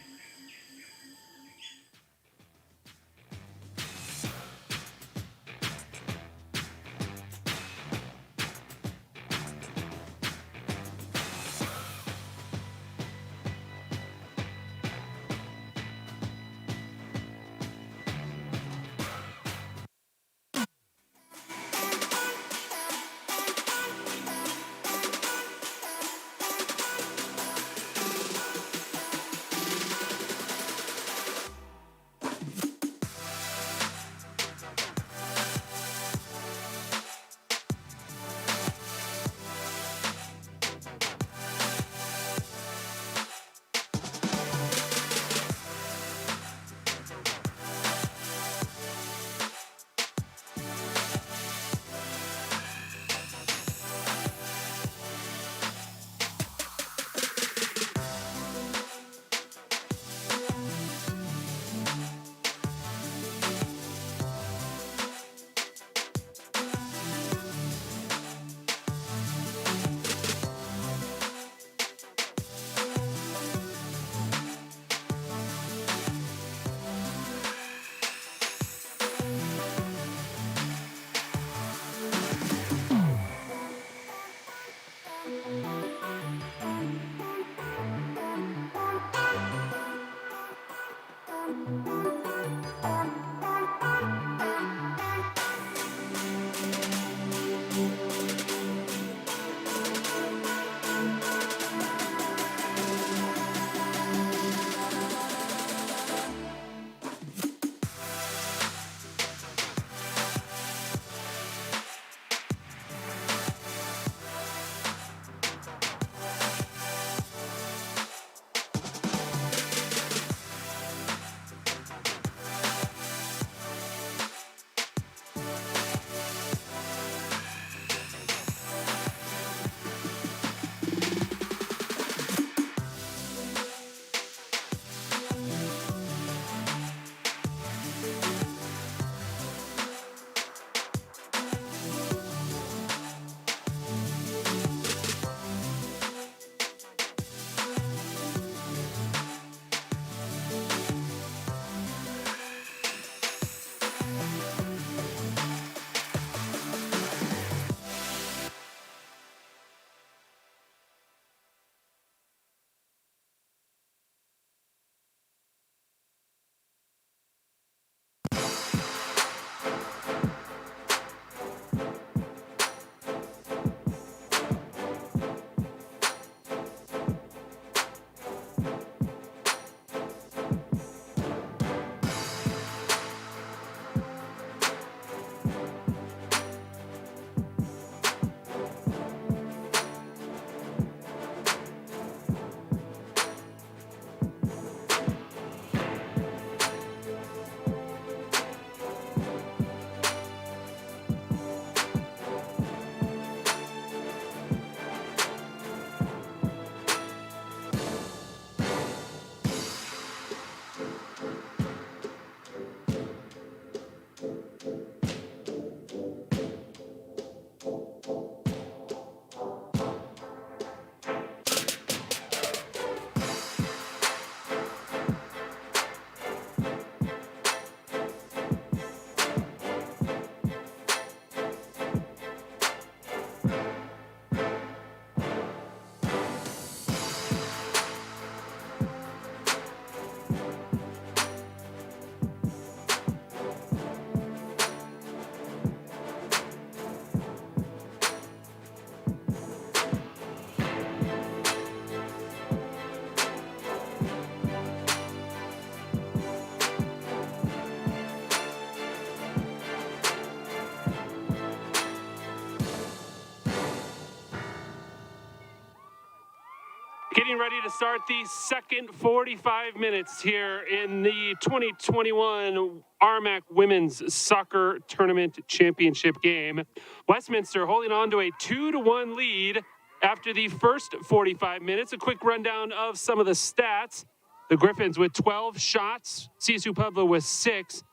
Getting ready to start the second 45 minutes here in the 2021 RMAC Women's Soccer Tournament Championship game. Westminster holding on to a 2-1 lead after the first 45 minutes. A quick rundown of some of the stats. The Griffins with 12 shots, CSU Pueblo with 6.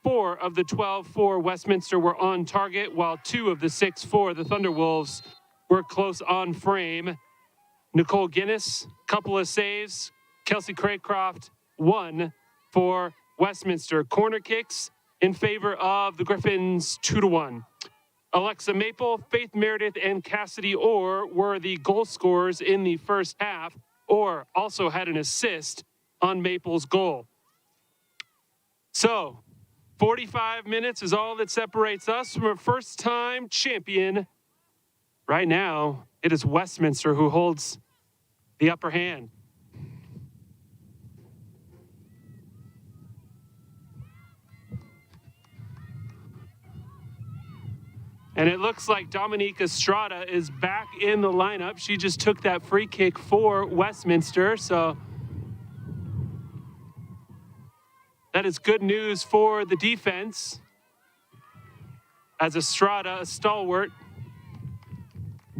4 of the 12 for Westminster were on target, while 2 of the 6 for the Thunderwolves were close on frame. Nicole Guinness, couple of saves. Kelsey Craycroft, 1 for Westminster. Corner kicks in favor of the Griffins, 2-1. Alexa Maple, Faith Meredith, and Cassidy Orr were the goal scorers in the first half. Orr also had an assist on Maple's goal. So, 45 minutes is all that separates us from a first-time champion. Right now, it is Westminster who holds the upper hand. And it looks like Dominique Estrada is back in the lineup. She just took that free kick for Westminster, so that is good news for the defense, as Estrada, a stalwart,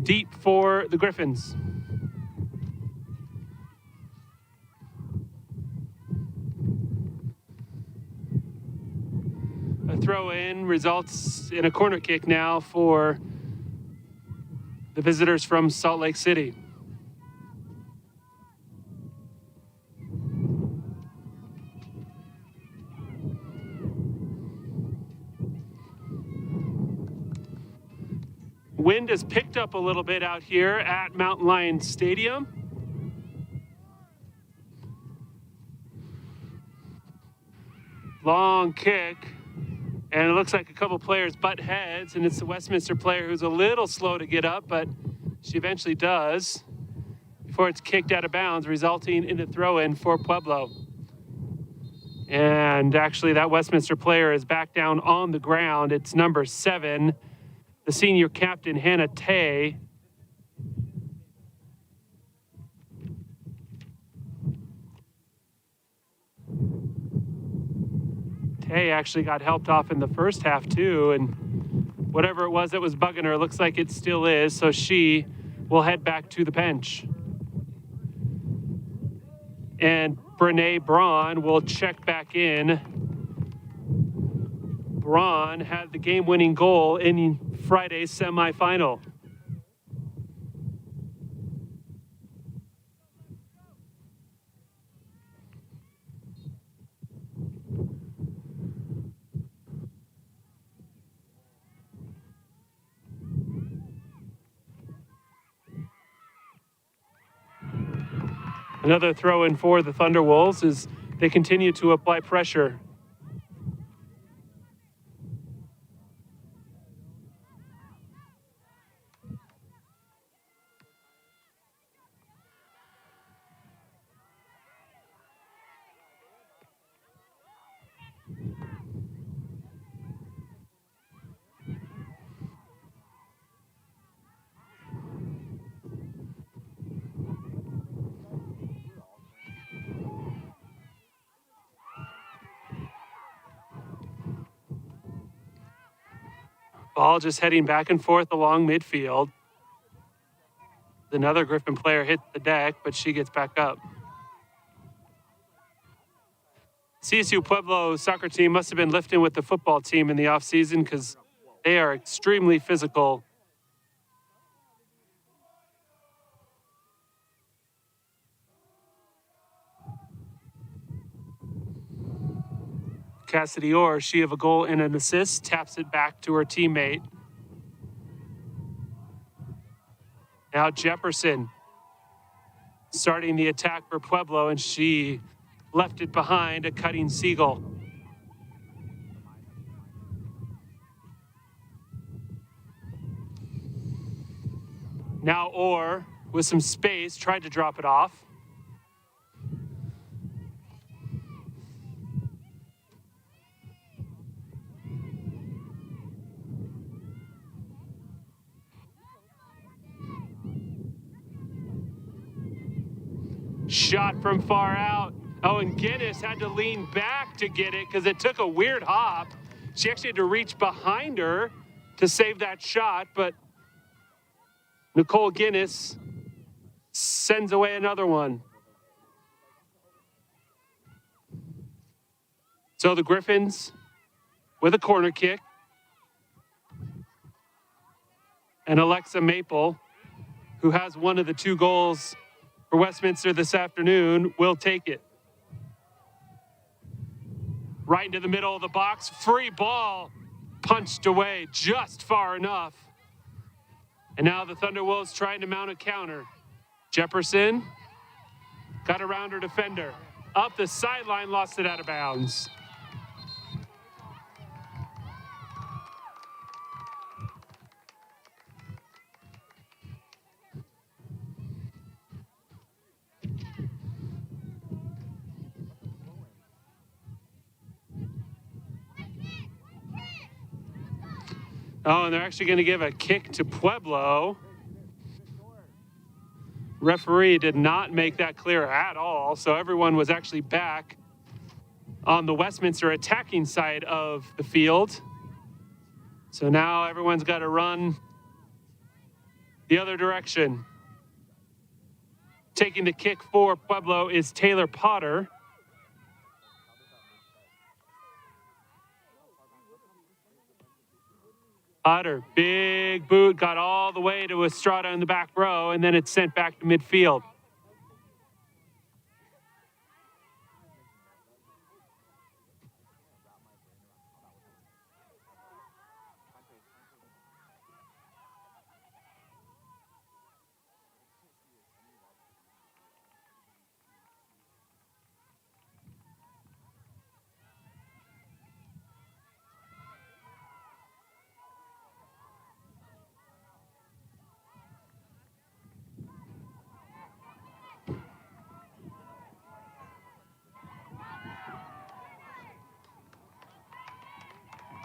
deep for the Griffins. A throw in results in a corner kick now for the visitors from Salt Lake City. Wind has picked up a little bit out here at Mountain Lion Stadium. Long kick, and it looks like a couple players butt heads, and it's the Westminster player who's a little slow to get up, but she eventually does before it's kicked out of bounds, resulting in a throw-in for Pueblo. And actually, that Westminster player is back down on the ground. It's number 7. The senior captain, Hannah Tay. Tay actually got helped off in the first half too, and whatever it was that was bugging her, looks like it still is, so she will head back to the bench. And Brene Braun will check back in. Braun had the game-winning goal in Friday's semifinal. Another throw-in for the Thunderwolves as they continue to apply pressure. Ball just heading back and forth along midfield. Another Griffin player hits the deck, but she gets back up. CSU Pueblo soccer team must have been lifting with the football team in the offseason because they are extremely physical. Cassidy Orr, she have a goal and an assist, taps it back to her teammate. Now Jefferson starting the attack for Pueblo, and she left it behind a cutting Siegel. Now Orr, with some space, tried to drop it off. Shot from far out. Oh, and Guinness had to lean back to get it because it took a weird hop. She actually had to reach behind her to save that shot, but Nicole Guinness sends away another one. So the Griffins with a corner kick. And Alexa Maple, who has one of the 2 goals for Westminster this afternoon, will take it. Right into the middle of the box, free ball, punched away just far enough. And now the Thunderwolves trying to mount a counter. Jefferson got around her defender. Up the sideline, lost it out of bounds. Oh, and they're actually going to give a kick to Pueblo. Referee did not make that clear at all, so everyone was actually back on the Westminster attacking side of the field. So now everyone's got to run the other direction. Taking the kick for Pueblo is Taylor Potter. Potter, big boot, got all the way to Estrada in the back row, and then it's sent back to midfield.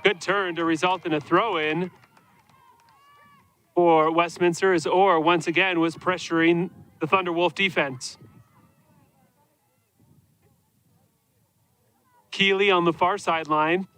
Good turn to result in a throw-in for Westminster as Orr once again was pressuring the Thunderwolf defense. Keeley on the far sideline.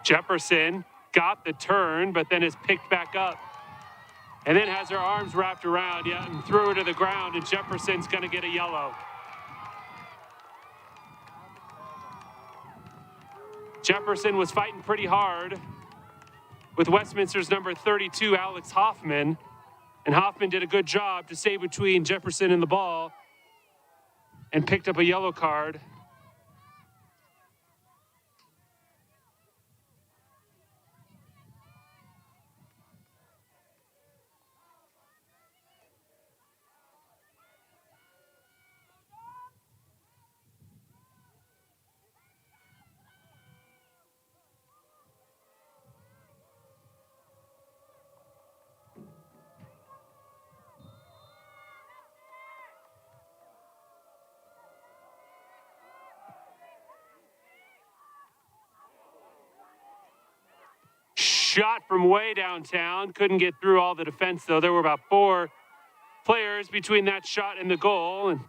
Jefferson got the turn, but then is picked back up. And then has her arms wrapped around, and threw her to the ground, and Jefferson's going to get a yellow. Jefferson was fighting pretty hard with Westminster's number 32, Alex Hoffman. And Hoffman did a good job to stay between Jefferson and the ball and picked up a yellow card. Shot from way downtown. Couldn't get through all the defense, though. There were about 4 players between that shot and the goal. And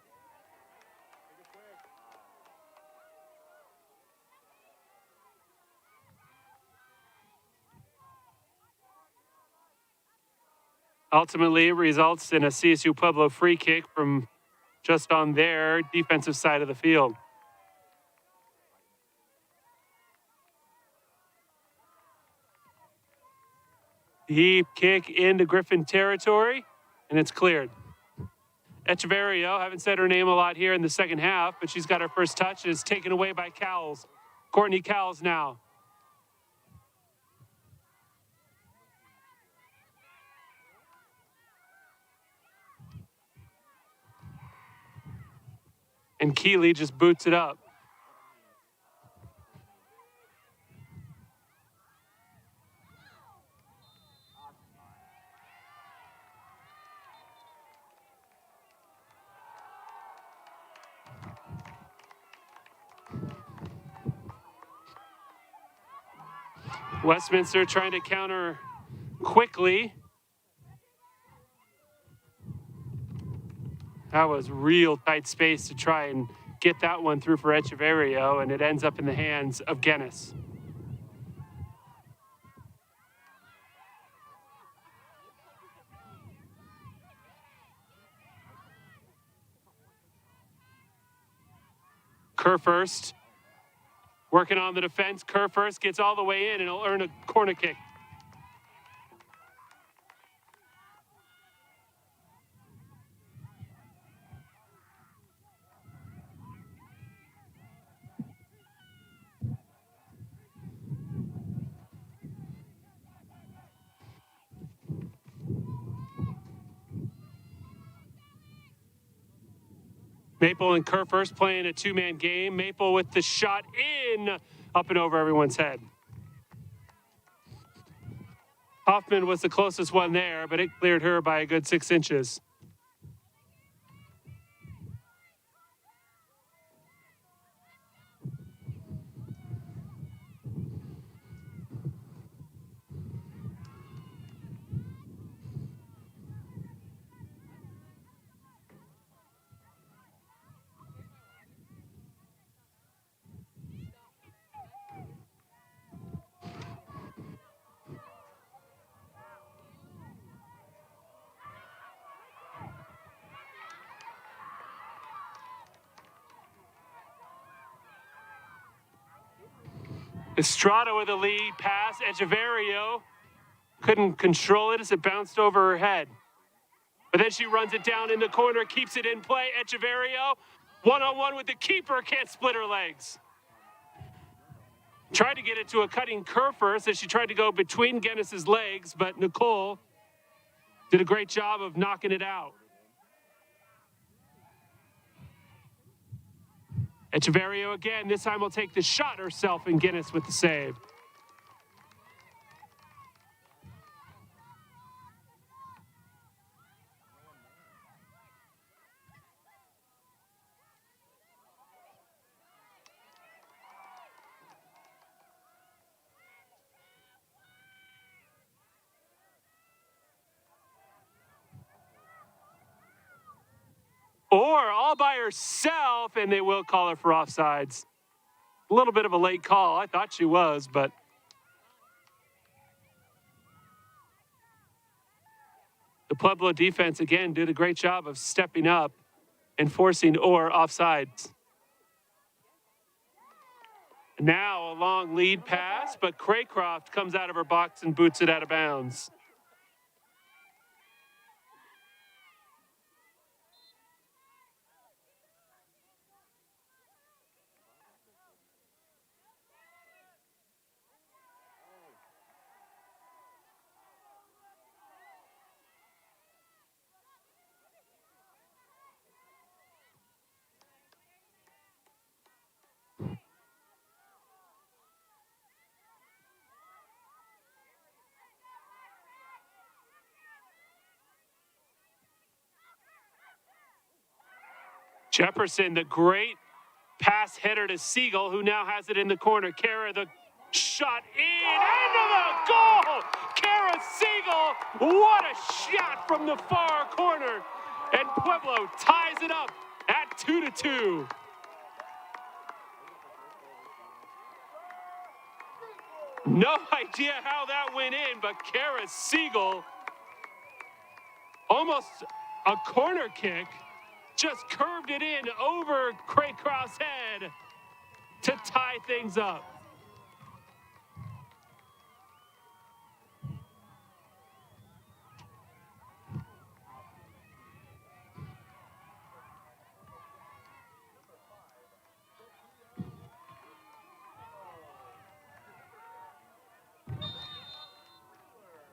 ultimately, it results in a CSU Pueblo free kick from just on their defensive side of the field. Deep kick into Griffin territory, and it's cleared. Echeverrio, haven't said her name a lot here in the second half, but she's got her first touch, and it's taken away by Cowles. Courtney Cowles now. And Keeley just boots it up. Westminster trying to counter quickly. That was real tight space to try and get that one through for Echeverrio, and it ends up in the hands of Guinness. Kerr first, working on the defense. Kerr first gets all the way in, and he'll earn a corner kick. Maple and Kerr first playing a two-man game. Maple with the shot in, up and over everyone's head. Hoffman was the closest one there, but it cleared her by a good 6 inches. Estrada with a lead pass. Echeverrio couldn't control it as it bounced over her head. But then she runs it down in the corner, keeps it in play. Echeverrio, one-on-one with the keeper, can't split her legs. Tried to get it to a cutting Kerr first as she tried to go between Guinness's legs, but Nicole did a great job of knocking it out. Echeverrio again, this time will take the shot herself, and Guinness with the save. Or all by herself, and they will call her for offsides. A little bit of a late call. I thought she was, but the Pueblo defense, again, did a great job of stepping up and forcing Orr offsides. Now a long lead pass, but Craycroft comes out of her box and boots it out of bounds. Jefferson, the great pass header to Siegel, who now has it in the corner. Kara, the shot into the goal! Kara Siegel, what a shot from the far corner! And Pueblo ties it up at 2-2. No idea how that went in, but Kara Siegel, almost a corner kick, just curved it in over Craycroft's head to tie things up.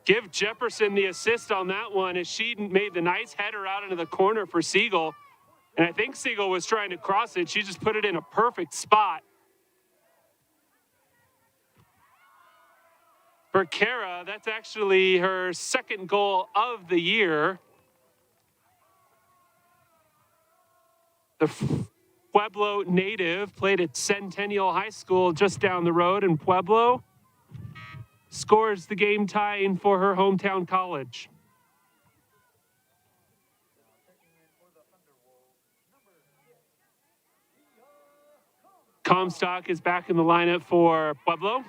Give Jefferson the assist on that one as she made the nice header out into the corner for Siegel. And I think Siegel was trying to cross it. She just put it in a perfect spot. For Kara, that's actually her second goal of the year. The Pueblo native played at Centennial High School just down the road in Pueblo. Scores the game tying for her hometown college. Comstock is back in the lineup for Pueblo.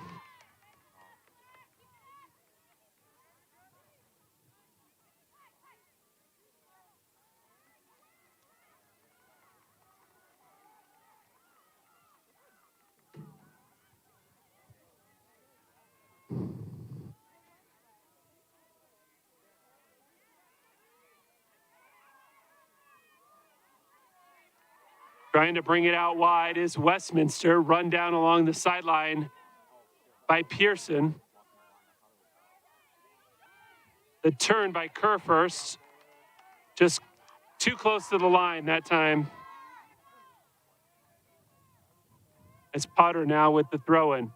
Trying to bring it out wide is Westminster, run down along the sideline by Pearson. The turn by Kerr first, just too close to the line that time. It's Potter now with the throw-in.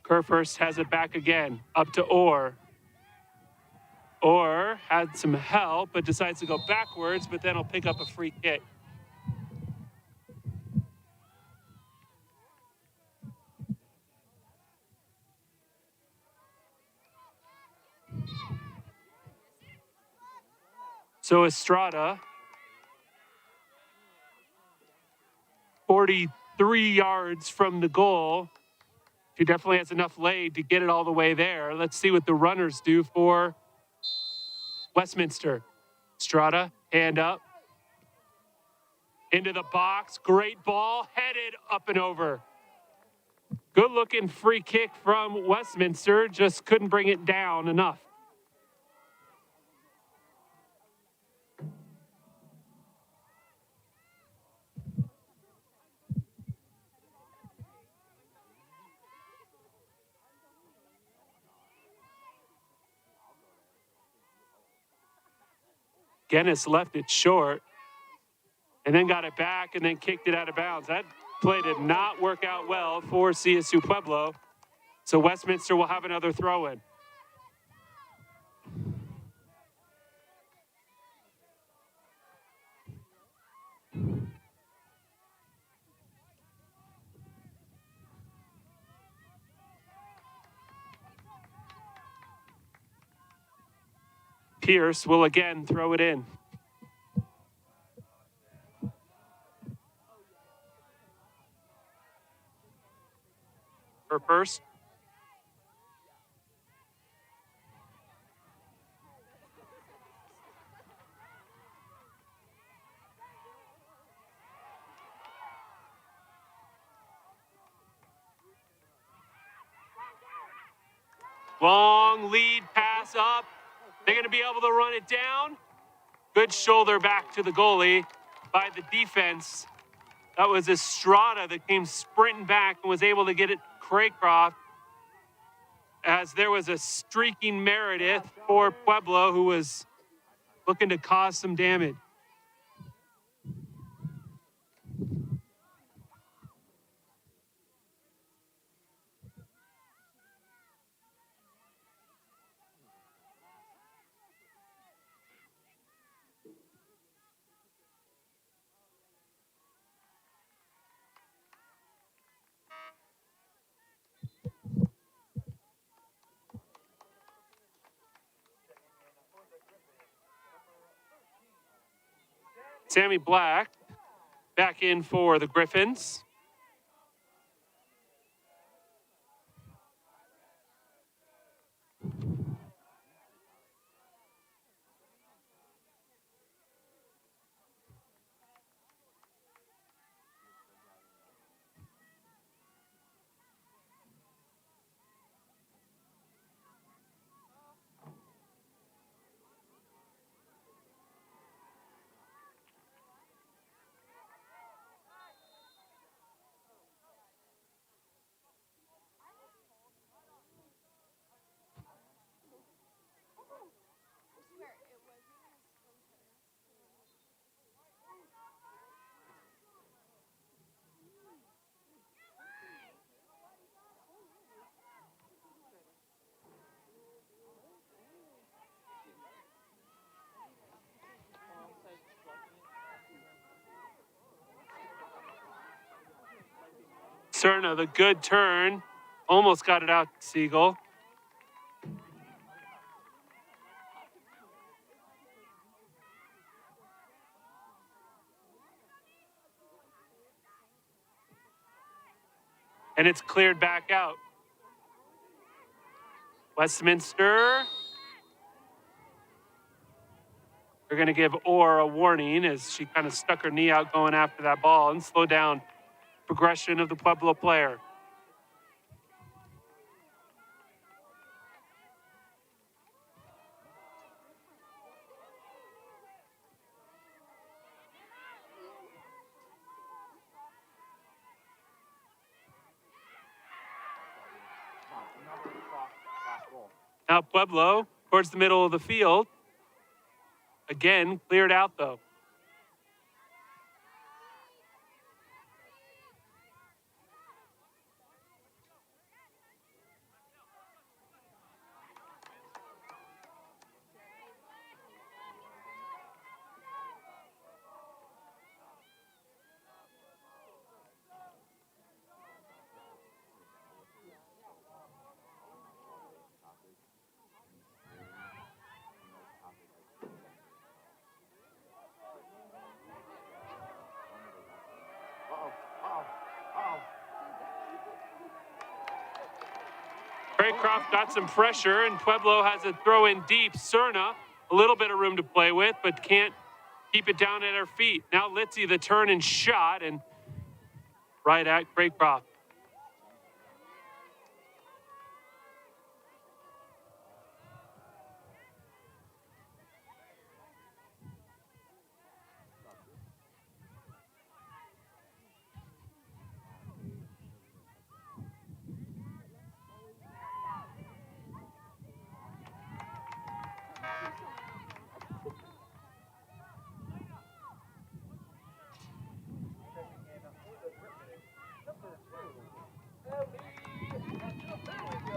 Kerr first has it back again, up to Orr. Orr had some help, but decides to go backwards, but then he'll pick up a free kick. So Estrada, 43 yards from the goal. She definitely has enough laid to get it all the way there. Let's see what the runners do for Westminster. Estrada, hand up. Into the box, great ball, headed up and over. Good looking free kick from Westminster, just couldn't bring it down enough. Guinness left it short and then got it back and then kicked it out of bounds. That play did not work out well for CSU Pueblo. So Westminster will have another throw-in. Pierce will again throw it in. Her first. Long lead pass up. They're going to be able to run it down. Good shoulder back to the goalie by the defense. That was Estrada that came sprinting back and was able to get it Craycroft, as there was a streaking Meredith for Pueblo who was looking to cause some damage. Sammy Black back in for the Griffins. Cerna, the good turn. Almost got it out to Siegel. And it's cleared back out. Westminster. They're going to give Orr a warning as she kind of stuck her knee out going after that ball and slow down progression of the Pueblo player. Now Pueblo towards the middle of the field. Again, cleared out though. Craycroft got some pressure, and Pueblo has a throw in deep. Cerna, a little bit of room to play with, but can't keep it down at her feet. Now Litzy, the turn and shot, and right at Craycroft.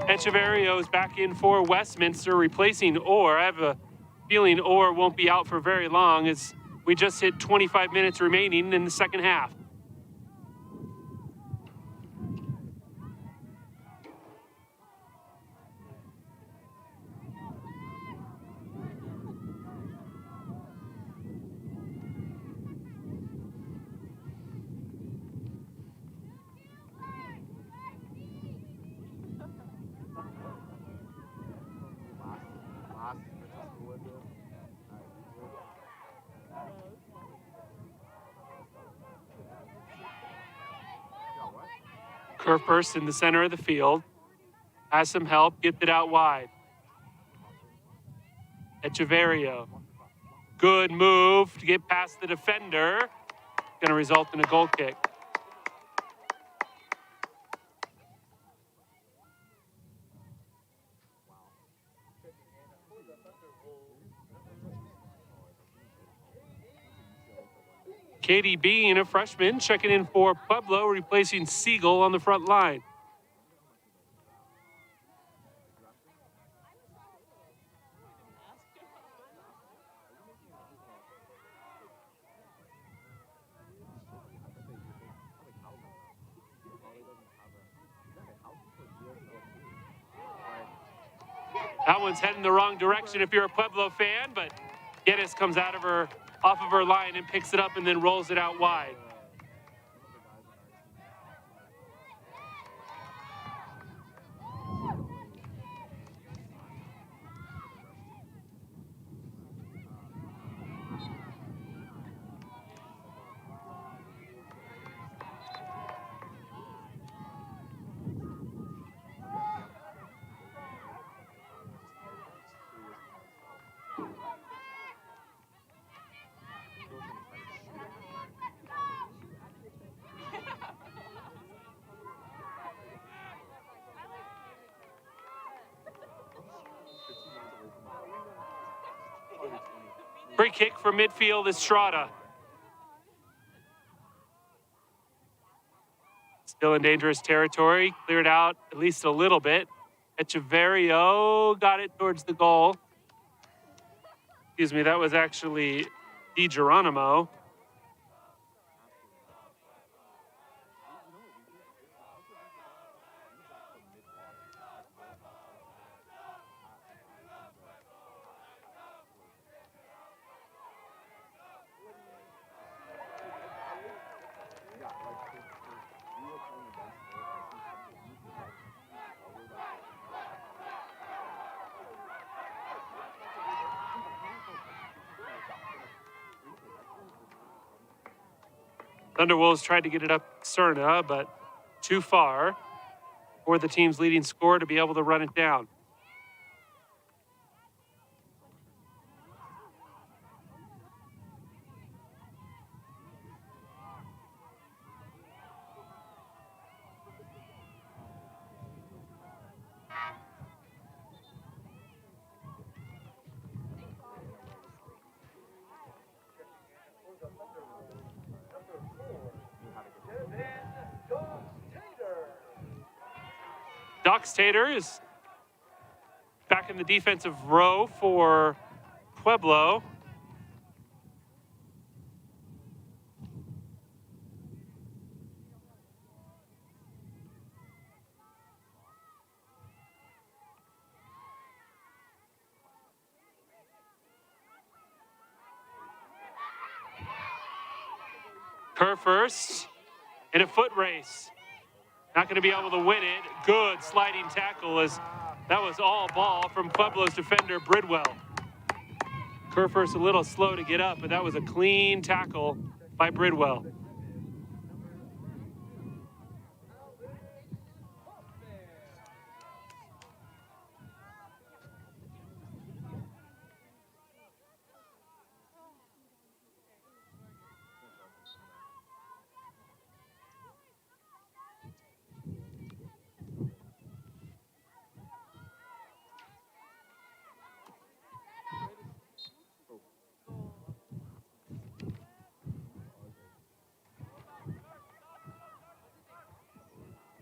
Echeverrio is back in for Westminster, replacing Orr. I have a feeling Orr won't be out for very long as we just hit 25 minutes remaining in the second half. Kerfurst in the center of the field. Has some help, gets it out wide. Echeverrio. Good move to get past the defender. Going to result in a goal kick. Katie Bean, a freshman, checking in for Pueblo, replacing Siegel on the front line. That one's heading the wrong direction if you're a Pueblo fan, but Geddes comes off of her line and picks it up and then rolls it out wide. Free kick from midfield, Estrada. Still in dangerous territory, cleared out at least a little bit. Echeverrio got it towards the goal. Excuse me, that was actually Di Geronimo. Thunderwolves tried to get it up Cerna, but too far for the team's leading scorer to be able to run it down. Dox Tater is back in the defensive row for Pueblo. Kerr first in a foot race. Not going to be able to win it. Good sliding tackle as that was all ball from Pueblo's defender, Bridwell. Kerr first a little slow to get up, but that was a clean tackle by Bridwell.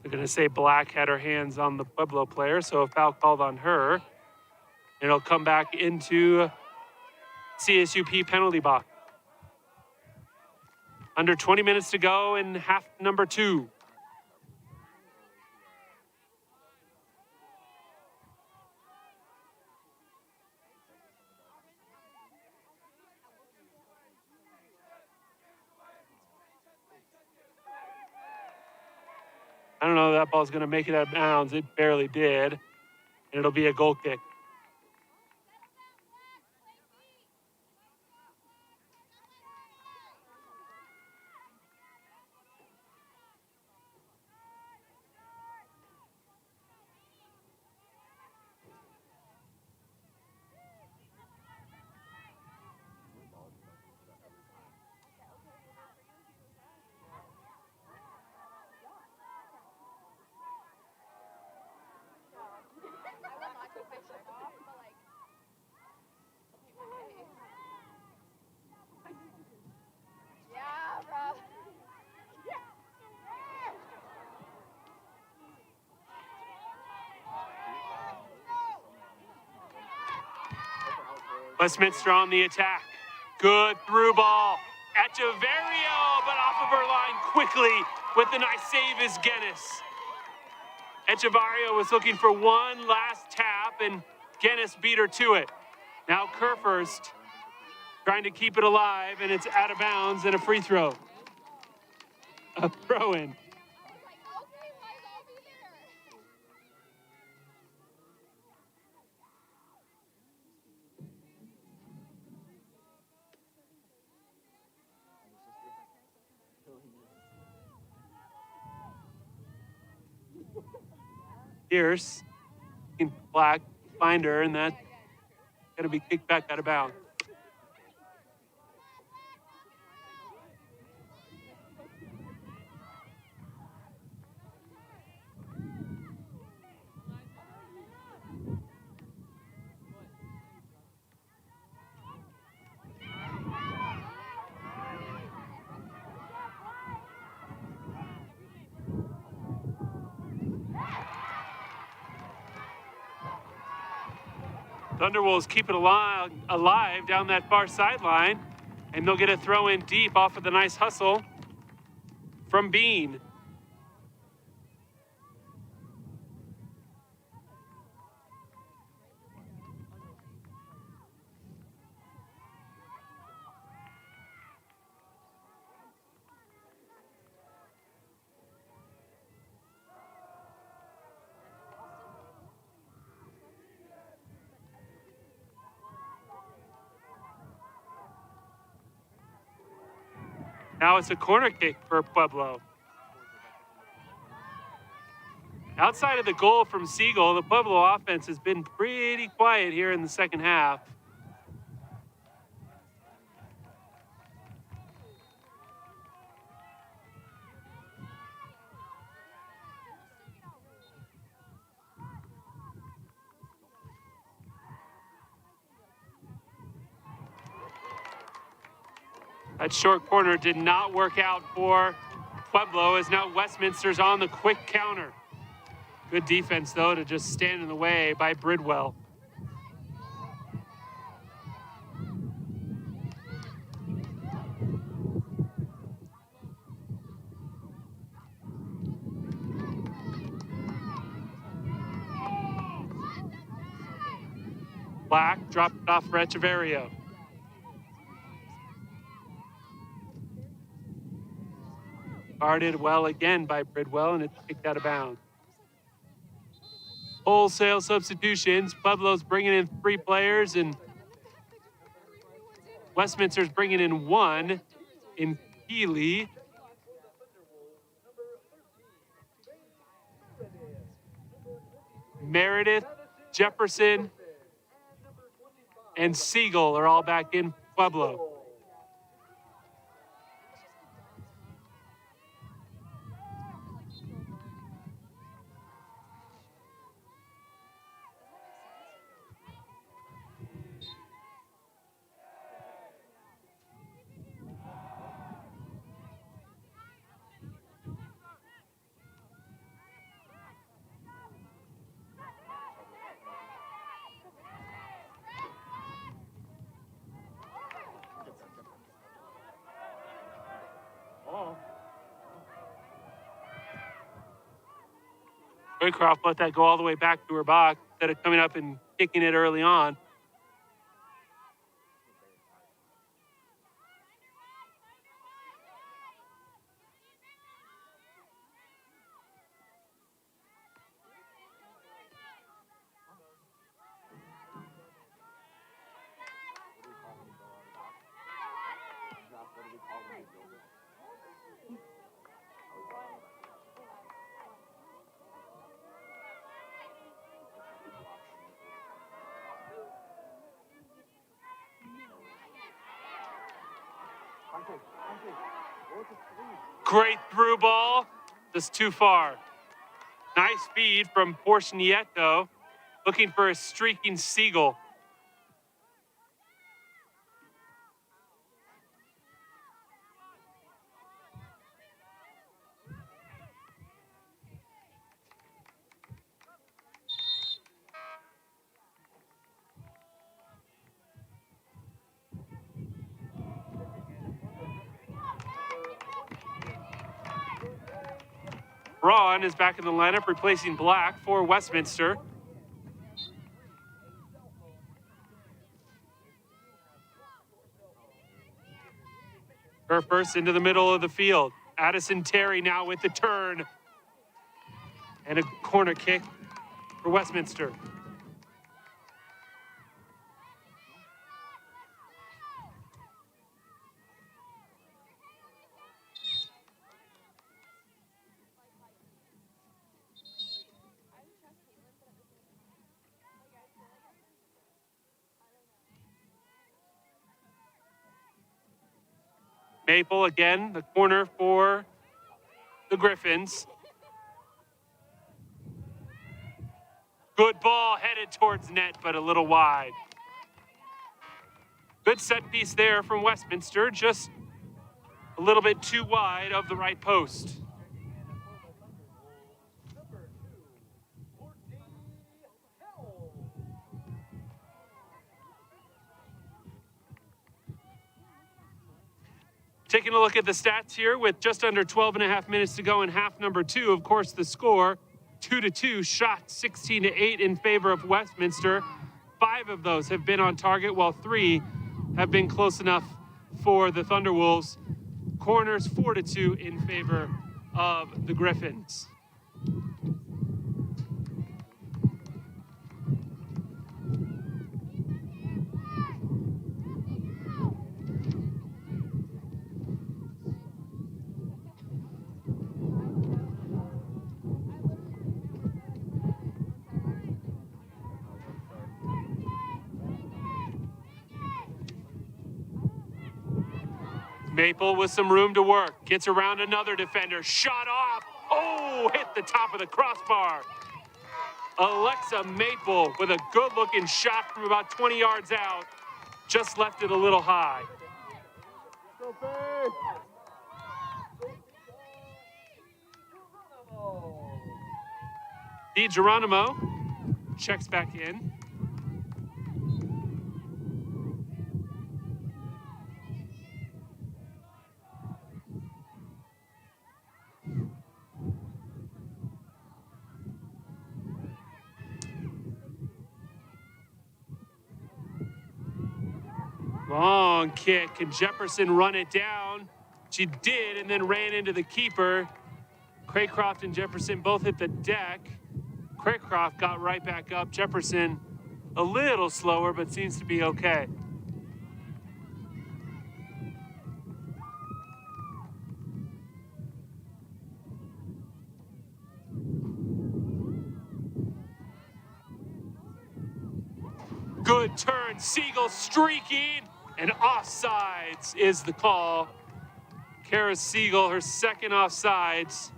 They're going to say Black had her hands on the Pueblo player, so a foul called on her. And it'll come back into CSUP penalty box. Under 20 minutes to go in half number 2. I don't know if that ball's going to make it out of bounds. It barely did. And it'll be a goal kick. Westminster on the attack. Good through ball. Echeverrio, but off of her line quickly with the nice save is Guinness. Echeverrio was looking for one last tap, and Guinness beat her to it. Now Kerr first, trying to keep it alive, and it's out of bounds and a free throw. A throw-in. Pierce, in Black, find her, and that's going to be kicked back out of bounds. Thunderwolves keep it alive down that far sideline, and they'll get a throw in deep off of the nice hustle from Bean. Now it's a corner kick for Pueblo. Outside of the goal from Siegel, the Pueblo offense has been pretty quiet here in the second half. That short corner did not work out for Pueblo, as now Westminster's on the quick counter. Good defense, though, to just stand in the way by Bridwell. Black dropped it off for Echeverrio. Guarded well again by Bridwell, and it's kicked out of bounds. Wholesale substitutions. Pueblo's bringing in 3 players, and Westminster's bringing in 1 in Keeley. Meredith, Jefferson, and Siegel are all back in Pueblo. Waycroft let that go all the way back to her box instead of coming up and kicking it early on. Great through ball, just too far. Nice feed from Porcinieto, looking for a streaking Siegel. Braun is back in the lineup, replacing Black for Westminster. Her first into the middle of the field. Addison Terry now with the turn. And a corner kick for Westminster. Maple again, the corner for the Griffins. Good ball headed towards Nett, but a little wide. Good set piece there from Westminster, just a little bit too wide of the right post. Taking a look at the stats here with just under 12 and a half minutes to go in half number 2. Of course, the score 2-2, shots 16-8 in favor of Westminster. 5 of those have been on target, while 3 have been close enough for the Thunderwolves. Corners 4-2 in favor of the Griffins. Maple with some room to work. Gets around another defender. Shot off. Oh, hit the top of the crossbar. Alexa Maple with a good-looking shot from about 20 yards out. Just left it a little high. DeGeronimo checks back in. Long kick. Can Jefferson run it down? She did, and then ran into the keeper. Craycroft and Jefferson both hit the deck. Craycroft got right back up. Jefferson a little slower, but seems to be okay. Good turn. Siegel streaking, and offsides is the call. Kara Siegel, her second offsides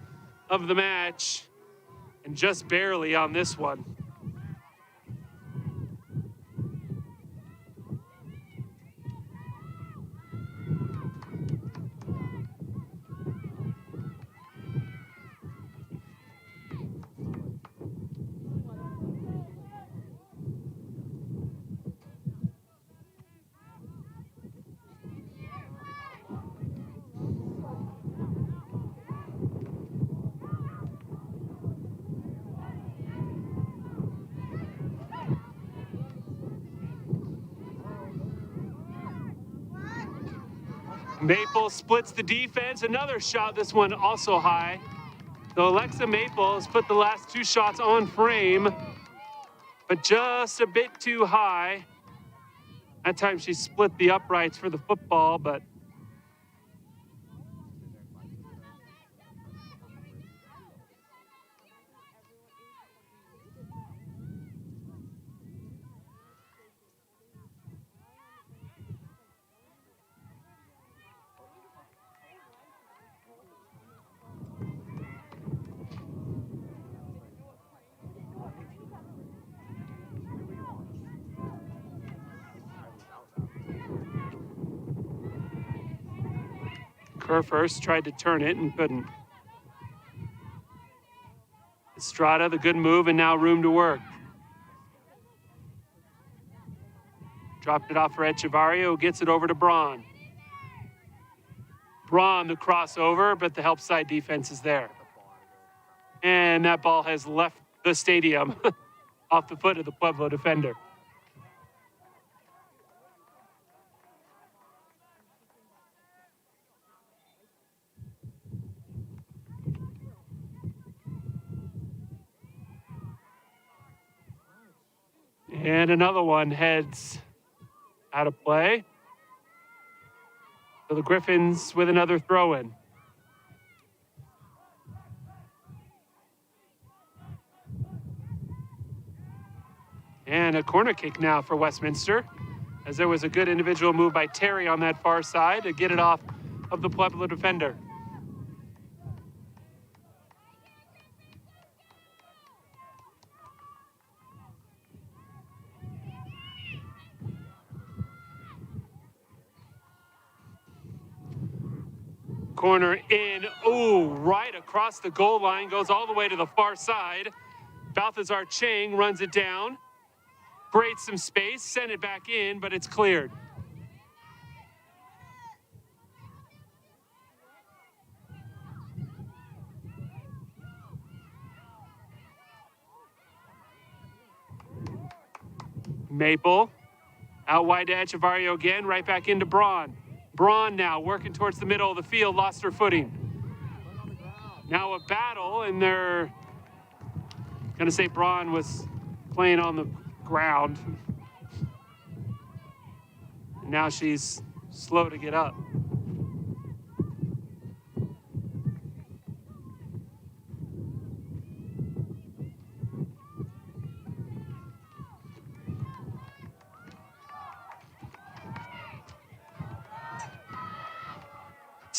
of the match, and just barely on this one. Maple splits the defense. Another shot, this one also high. So Alexa Maple has put the last two shots on frame, but just a bit too high. That time she split the uprights for the football, but Kerr first tried to turn it and couldn't. Estrada, the good move, and now room to work. Dropped it off for Echevarria, gets it over to Braun. Braun, the crossover, but the help side defense is there. And that ball has left the stadium off the foot of the Pueblo defender. And another one heads out of play. So the Griffins with another throw-in. And a corner kick now for Westminster, as there was a good individual move by Terry on that far side to get it off of the Pueblo defender. Corner in, ooh, right across the goal line, goes all the way to the far side. Balthazar Chang runs it down, creates some space, sent it back in, but it's cleared. Maple, out wide to Echevarria again, right back into Braun. Braun now working towards the middle of the field, lost her footing. Now a battle, and they're gonna say Braun was playing on the ground. Now she's slow to get up.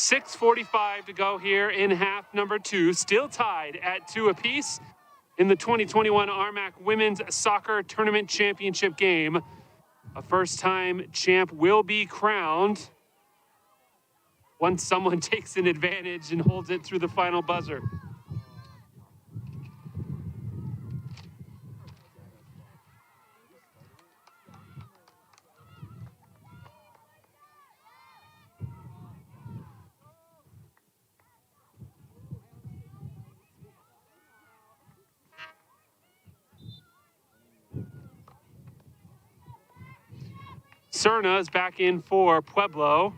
6:45 to go here in half number 2. Still tied at 2 apiece in the 2021 RMAC Women's Soccer Tournament Championship game. A first-time champ will be crowned once someone takes an advantage and holds it through the final buzzer. Serna is back in for Pueblo.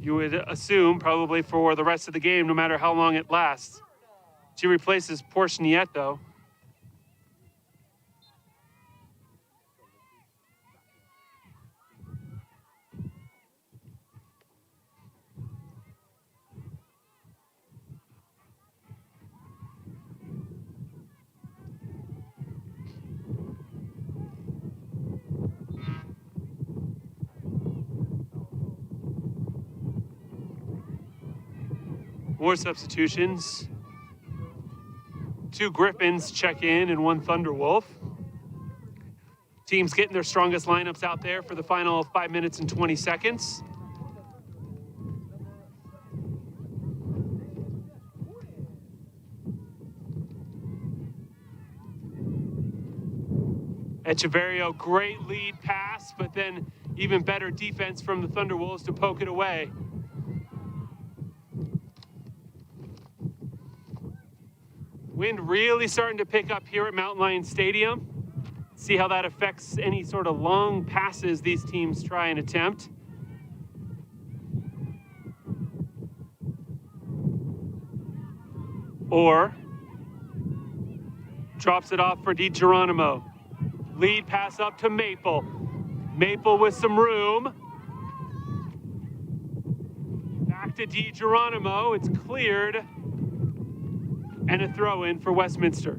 You would assume probably for the rest of the game, no matter how long it lasts. She replaces Nett, though. More substitutions. 2 Griffins check in and 1 Thunderwolf. Teams getting their strongest lineups out there for the final 5 minutes and 20 seconds. Echeverrio, great lead pass, but then even better defense from the Thunderwolves to poke it away. Wind really starting to pick up here at Mountain Lion Stadium. See how that affects any sort of long passes these teams try and attempt. Or drops it off for DiGeronimo. Lead pass up to Maple. Maple with some room. Back to DiGeronimo. It's cleared. And a throw in for Westminster.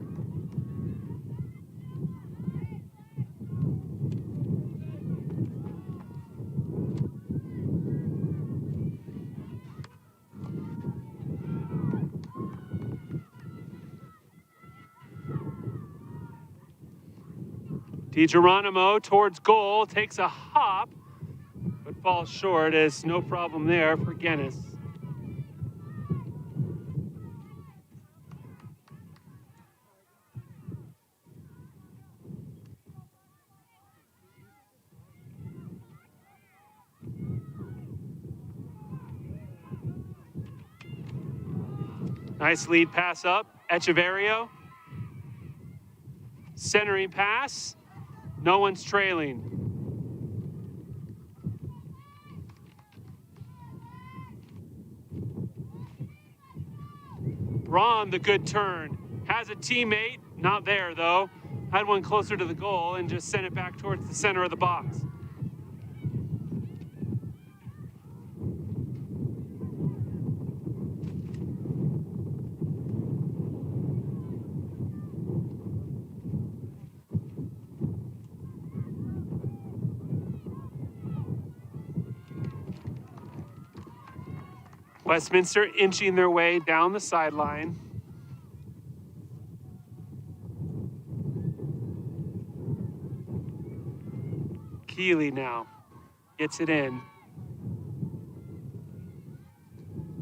DiGeronimo towards goal, takes a hop, but falls short as no problem there for Guinness. Nice lead pass up, Echeverrio. Centering pass, no one's trailing. Braun, the good turn. Has a teammate, not there though. Had one closer to the goal and just sent it back towards the center of the box. Westminster inching their way down the sideline. Keeley now gets it in.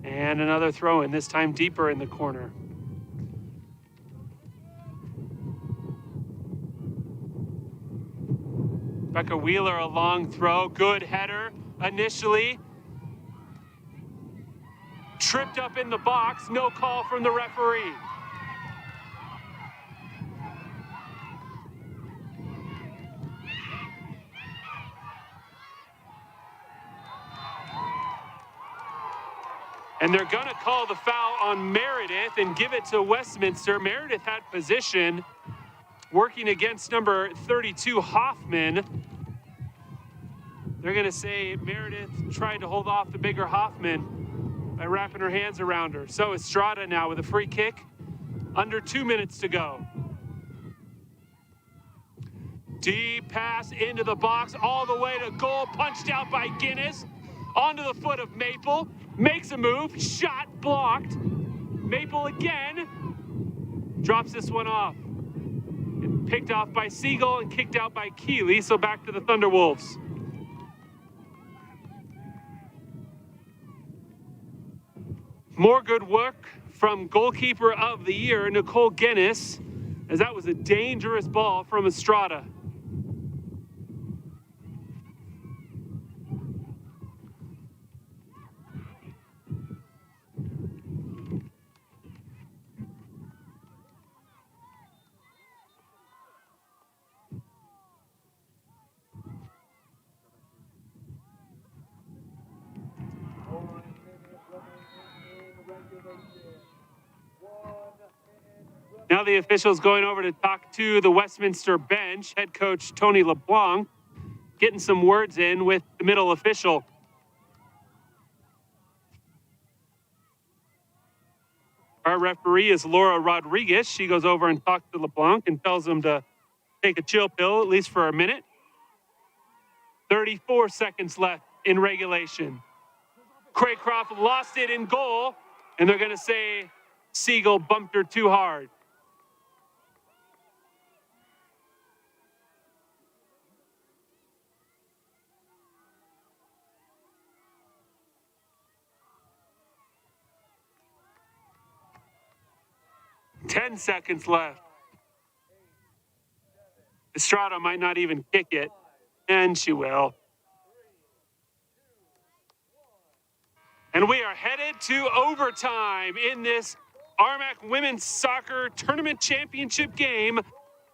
And another throw in, this time deeper in the corner. Becca Wheeler, a long throw, good header initially. Tripped up in the box, no call from the referee. And they're gonna call the foul on Meredith and give it to Westminster. Meredith had position, working against number 32, Hoffman. They're gonna say Meredith tried to hold off the bigger Hoffman by wrapping her hands around her. So Estrada now with a free kick. Under 2 minutes to go. Deep pass into the box, all the way to goal, punched out by Guinness. Onto the foot of Maple. makes a move, shot blocked. Maple again, drops this one off. And picked off by Siegel and kicked out by Keeley, so back to the Thunderwolves. More good work from goalkeeper of the year, Nicole Guinness, as that was a dangerous ball from Estrada. Now the officials going over to talk to the Westminster bench. Head coach Tony LeBlanc getting some words in with the middle official. Our referee is Laura Rodriguez. She goes over and talks to LeBlanc and tells him to take a chill pill, at least for a minute. 34 seconds left in regulation. Craycroft lost it in goal, and they're going to say Siegel bumped her too hard. Ten seconds left. Estrada might not even kick it, and she will. And we are headed to overtime in this RMAC Women's Soccer Tournament Championship game.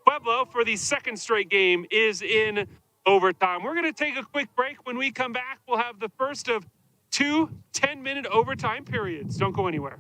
Pueblo, for the second straight game, is in overtime. We're going to take a quick break. When we come back, we'll have the first of two 10-minute overtime periods. Don't go anywhere.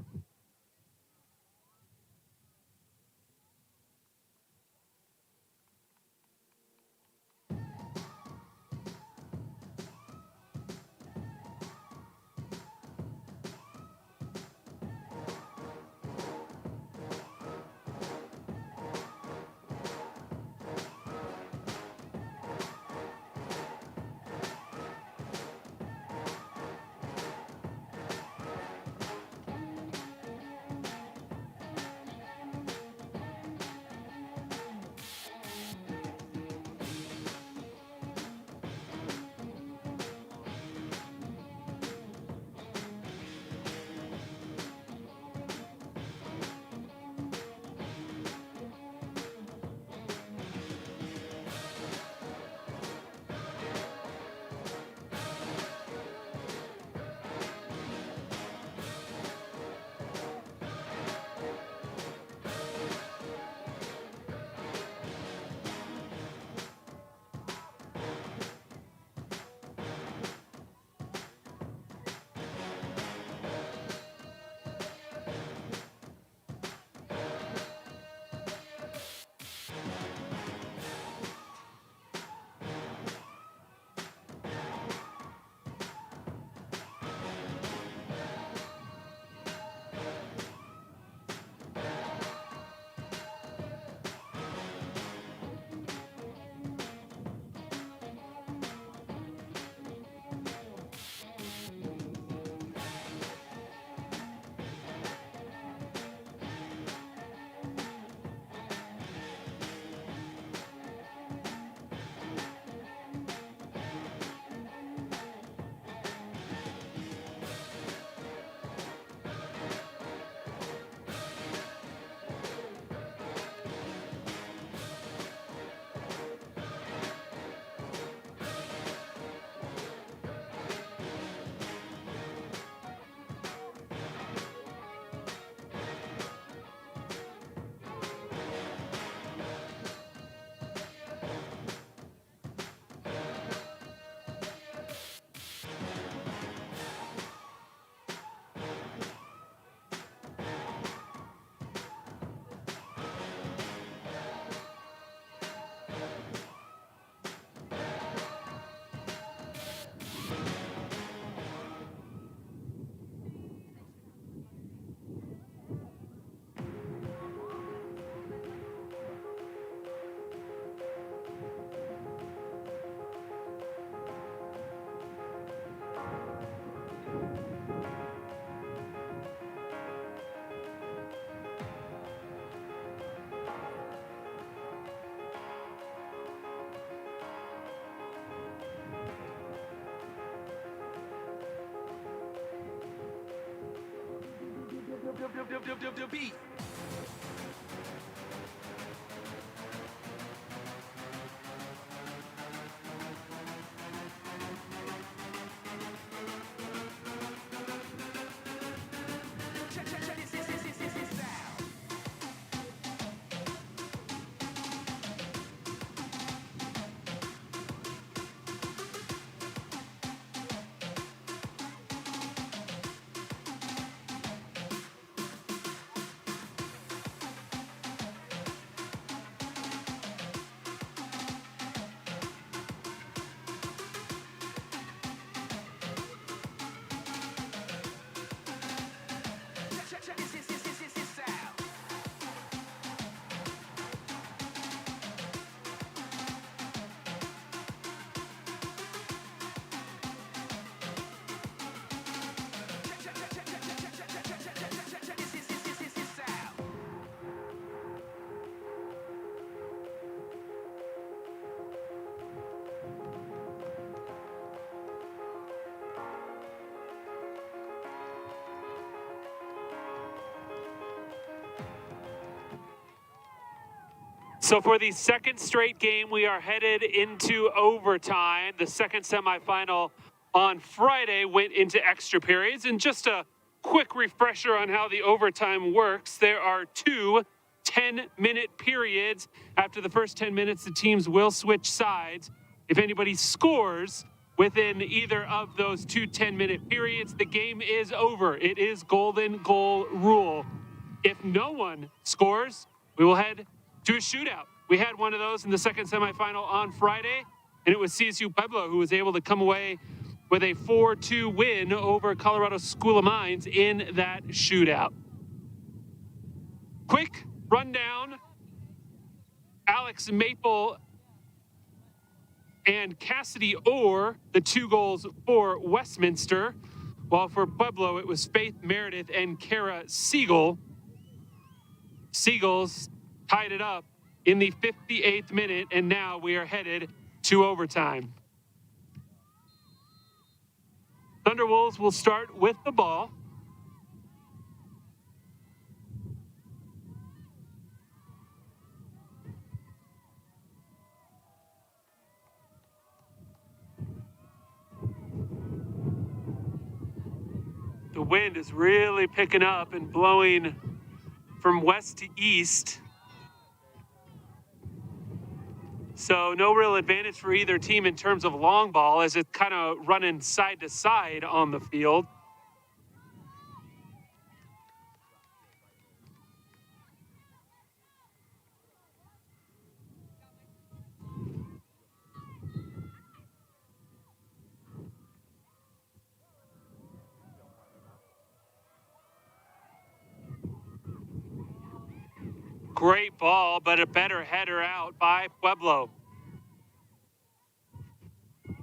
beat. So for the second straight game, we are headed into overtime. The second semifinal on Friday went into extra periods. And just a quick refresher on how the overtime works, there are two 10-minute periods. After the first 10 minutes, the teams will switch sides. If anybody scores within either of those two 10-minute periods, the game is over. It is golden goal rule. If no one scores, we will head to a shootout. We had one of those in the second semifinal on Friday, and it was CSU Pueblo who was able to come away with a 4-2 win over Colorado School of Mines in that shootout. Quick rundown. Alex Maple and Cassidy Orr, the 2 goals for Westminster, while for Pueblo it was Faith Meredith and Kara Siegel. Seagulls tied it up in the 58th minute, and now we are headed to overtime. Thunderwolves will start with the ball. The wind is really picking up and blowing from west to east. So no real advantage for either team in terms of long ball, as it's kind of running side to side on the field. Great ball, but a better header out by Pueblo.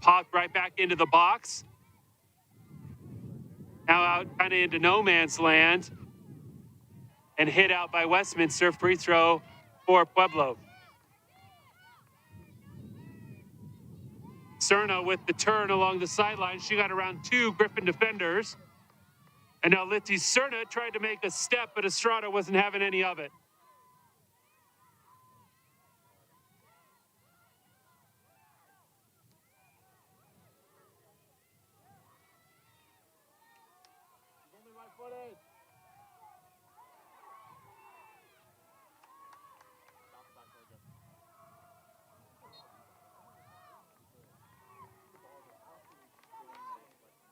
Popped right back into the box. Now out kind of into no man's land. And hit out by Westminster. Free throw for Pueblo. Cerna with the turn along the sideline. She got around 2 Griffin defenders. And now Litzy Cerna tried to make a step, but Estrada wasn't having any of it.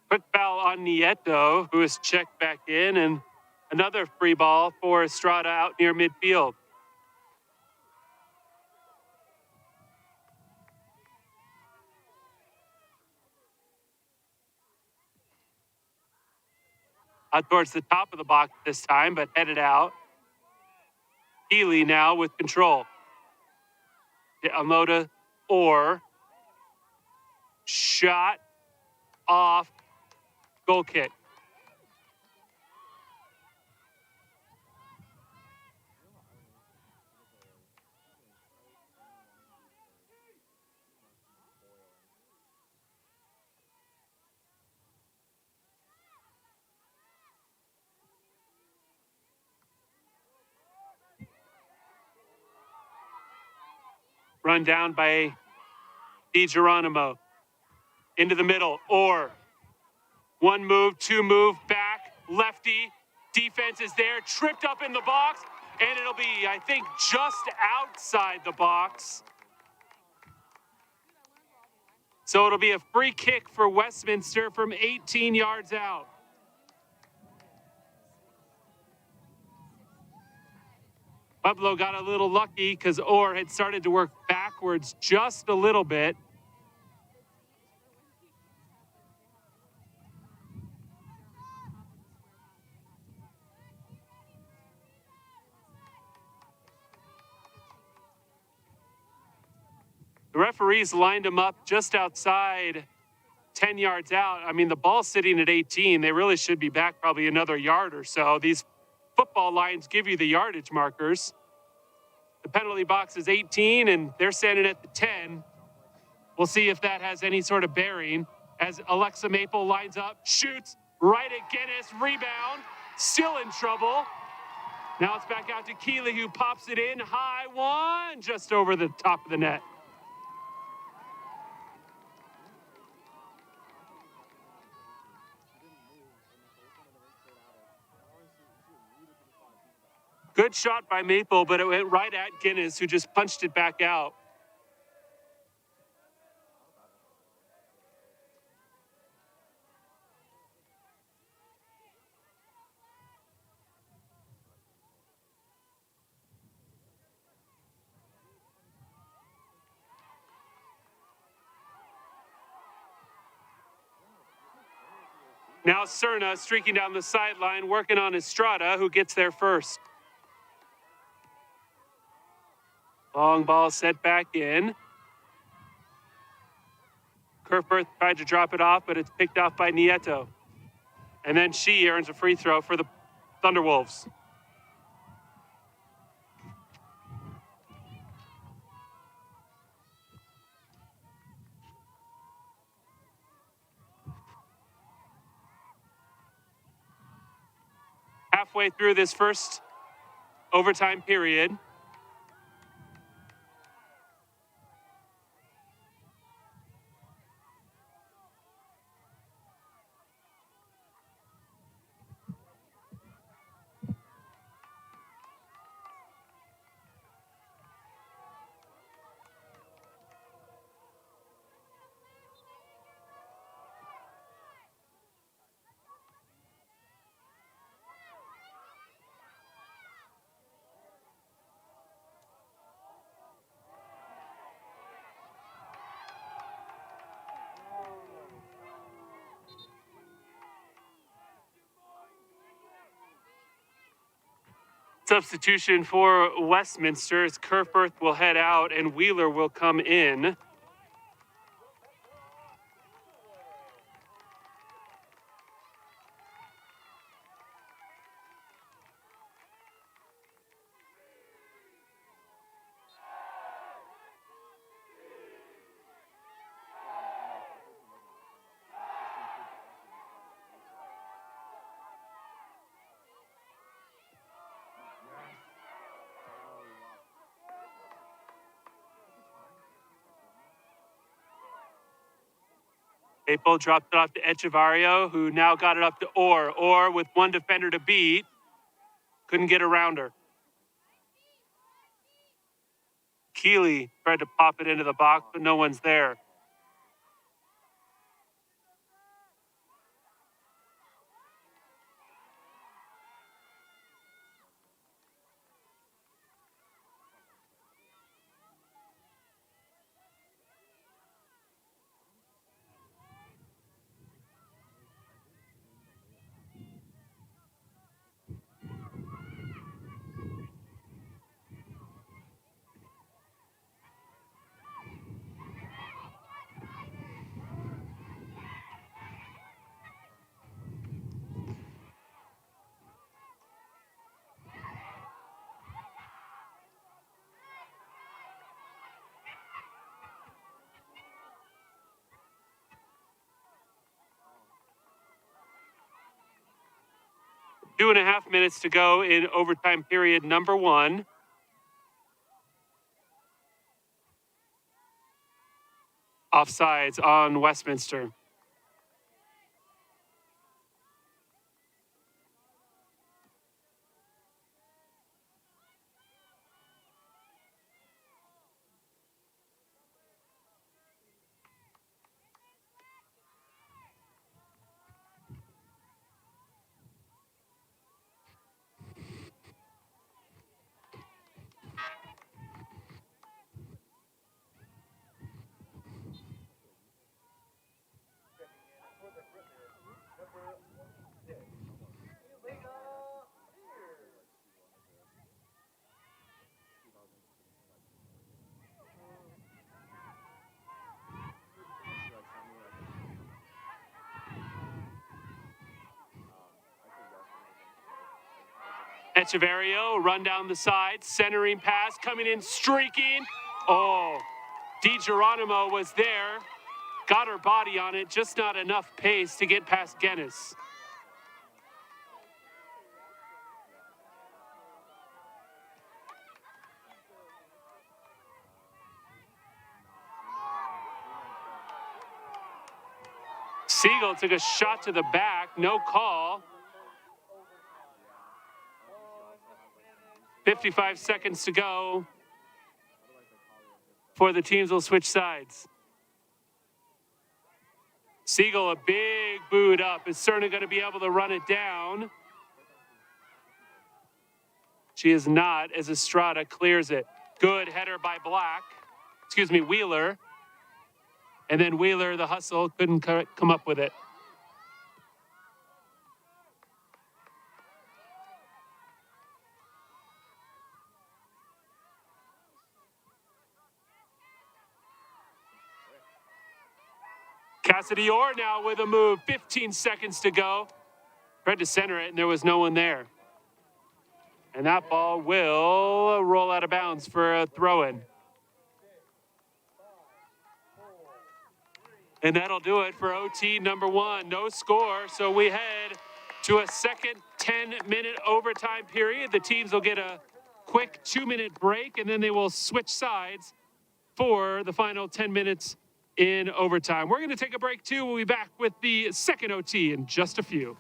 Quick foul on Nieto, who is checked back in, and another free ball for Estrada out near midfield. Out towards the top of the box this time, but headed out. Healy now with control. Amoda or shot off, goal kick. Run down by DiGeronimo. Into the middle, Orr. One move, two move, back, lefty. Defense is there, tripped up in the box, and it'll be, I think, just outside the box. So it'll be a free kick for Westminster from 18 yards out. Pueblo got a little lucky because Orr had started to work backwards just a little bit. The referees lined him up just outside 10 yards out. I mean, the ball's sitting at 18. They really should be back probably another yard or so. These football lines give you the yardage markers. The penalty box is 18, and they're standing at the 10. We'll see if that has any sort of bearing as Alexa Maple lines up, shoots right at Guinness, rebound, still in trouble. Now it's back out to Keeley, who pops it in, high one, just over the top of the net. Good shot by Maple, but it went right at Guinness, who just punched it back out. Now Cerna streaking down the sideline, working on Estrada, who gets there first. Long ball set back in. Kerfberth tried to drop it off, but it's picked off by Nieto. And then she earns a free throw for the Thunderwolves. Halfway through this first overtime period. Substitution for Westminster as Kerfberth will head out and Wheeler will come in. Maple dropped it off to Echevarrio, who now got it up to Orr. Orr with one defender to beat. Couldn't get around her. Keeley tried to pop it into the box, but no one's there. Two and a half minutes to go in overtime period number one. Offsides on Westminster. Echeverrio, run down the side, centering pass, coming in, streaking. Oh, DiGeronimo was there, got her body on it, just not enough pace to get past Guinness. Siegel took a shot to the back, no call. 55 seconds to go before the teams will switch sides. Siegel, a big boot up, is certainly going to be able to run it down. She is not, as Estrada clears it. Good header by Wheeler. And then Wheeler, the hustle, couldn't come up with it. Cassidy Orr now with a move, 15 seconds to go. Tried to center it, and there was no one there. And that ball will roll out of bounds for a throw-in. And that'll do it for OT number 1. No score, so we head to a second 10-minute overtime period. The teams will get a quick 2-minute break, and then they will switch sides for the final 10 minutes in overtime. We're going to take a break, too. We'll be back with the second OT in just a few.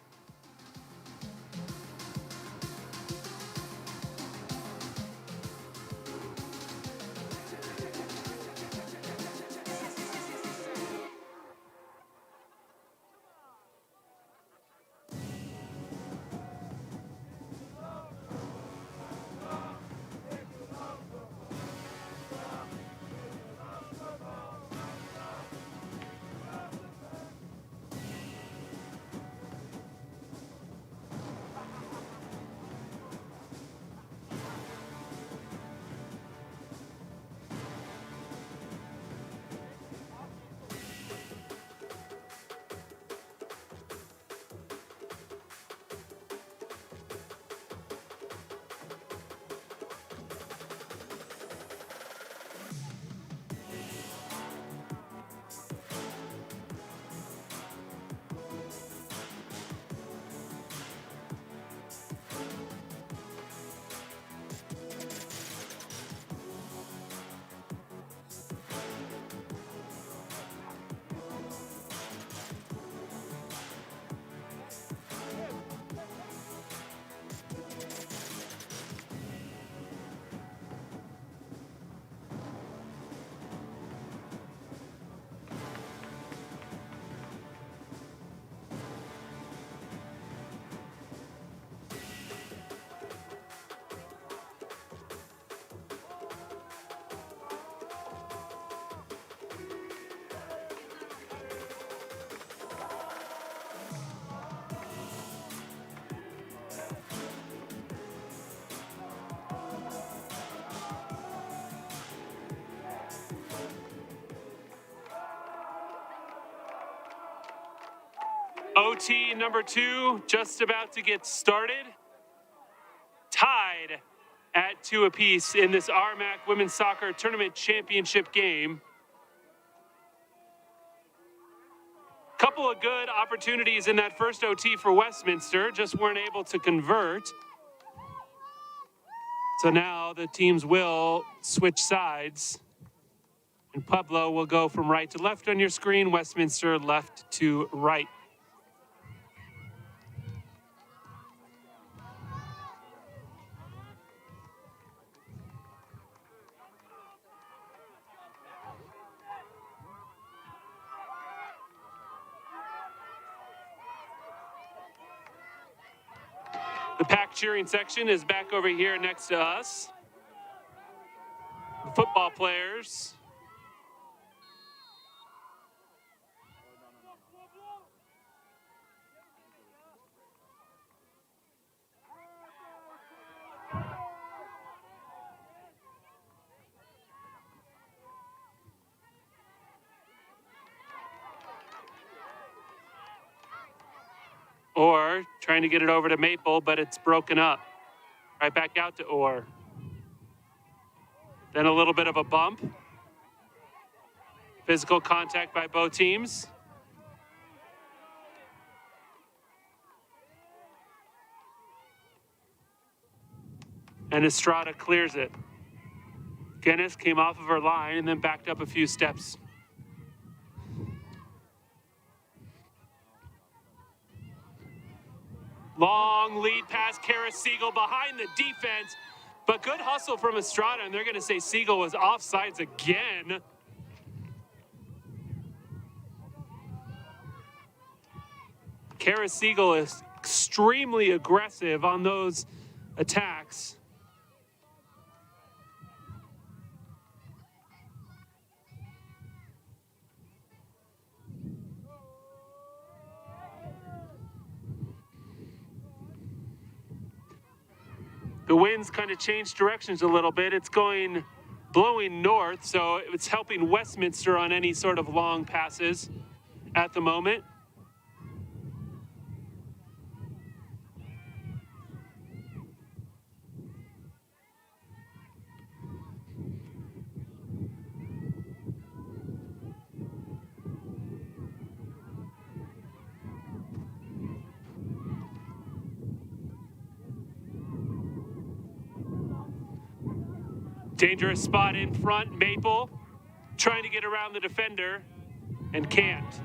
OT number 2 just about to get started. Tied at 2 apiece in this RMAC Women's Soccer Tournament Championship game. Couple of good opportunities in that first OT for Westminster, just weren't able to convert. So now the teams will switch sides. And Pueblo will go from right to left on your screen, Westminster left to right. The pack cheering section is back over here next to us. The football players. Or trying to get it over to Maple, but it's broken up. Right back out to Orr. Then a little bit of a bump. Physical contact by both teams. And Estrada clears it. Guinness came off of her line and then backed up a few steps. Long lead pass, Kara Siegel behind the defense, but good hustle from Estrada, and they're going to say Siegel was offsides again. Kara Siegel is extremely aggressive on those attacks. The wind's kind of changed directions a little bit. It's blowing north, so it's helping Westminster on any sort of long passes at the moment. Dangerous spot in front, Maple trying to get around the defender and can't.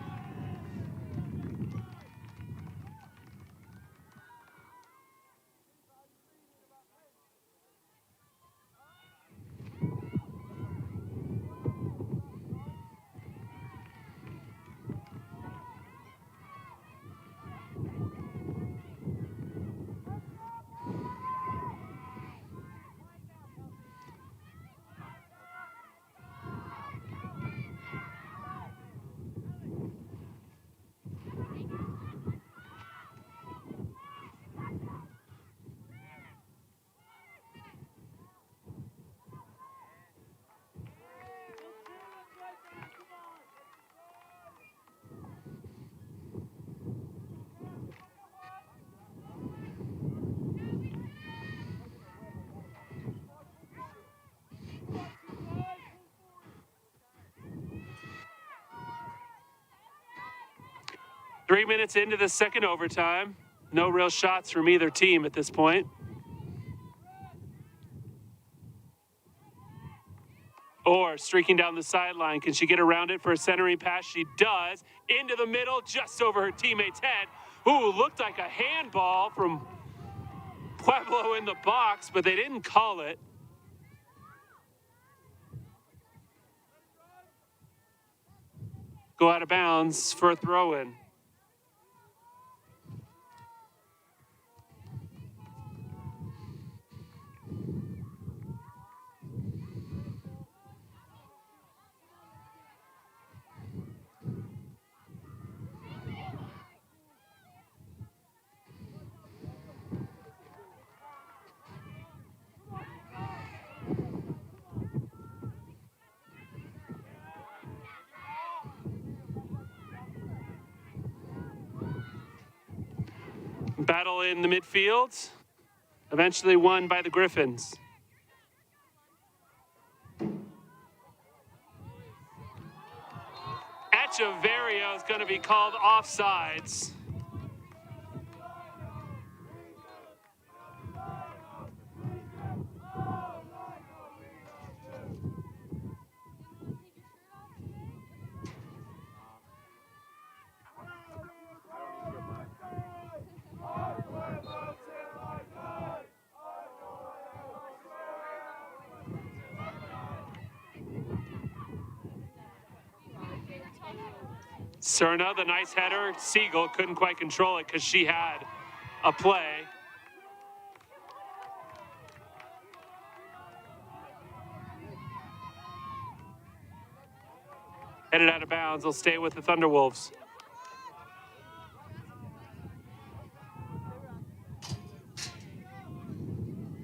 Three minutes into the second overtime. No real shots from either team at this point. Or streaking down the sideline. Can she get around it for a centering pass? She does. Into the middle, just over her teammate's head. Ooh, looked like a handball from Pueblo in the box, but they didn't call it. Go out of bounds for a throw-in. Battle in the midfield, eventually won by the Griffins. Echeverria is going to be called offsides. Cerna, the nice header. Siegel couldn't quite control it because she had a play. Headed out of bounds. They'll stay with the Thunderwolves.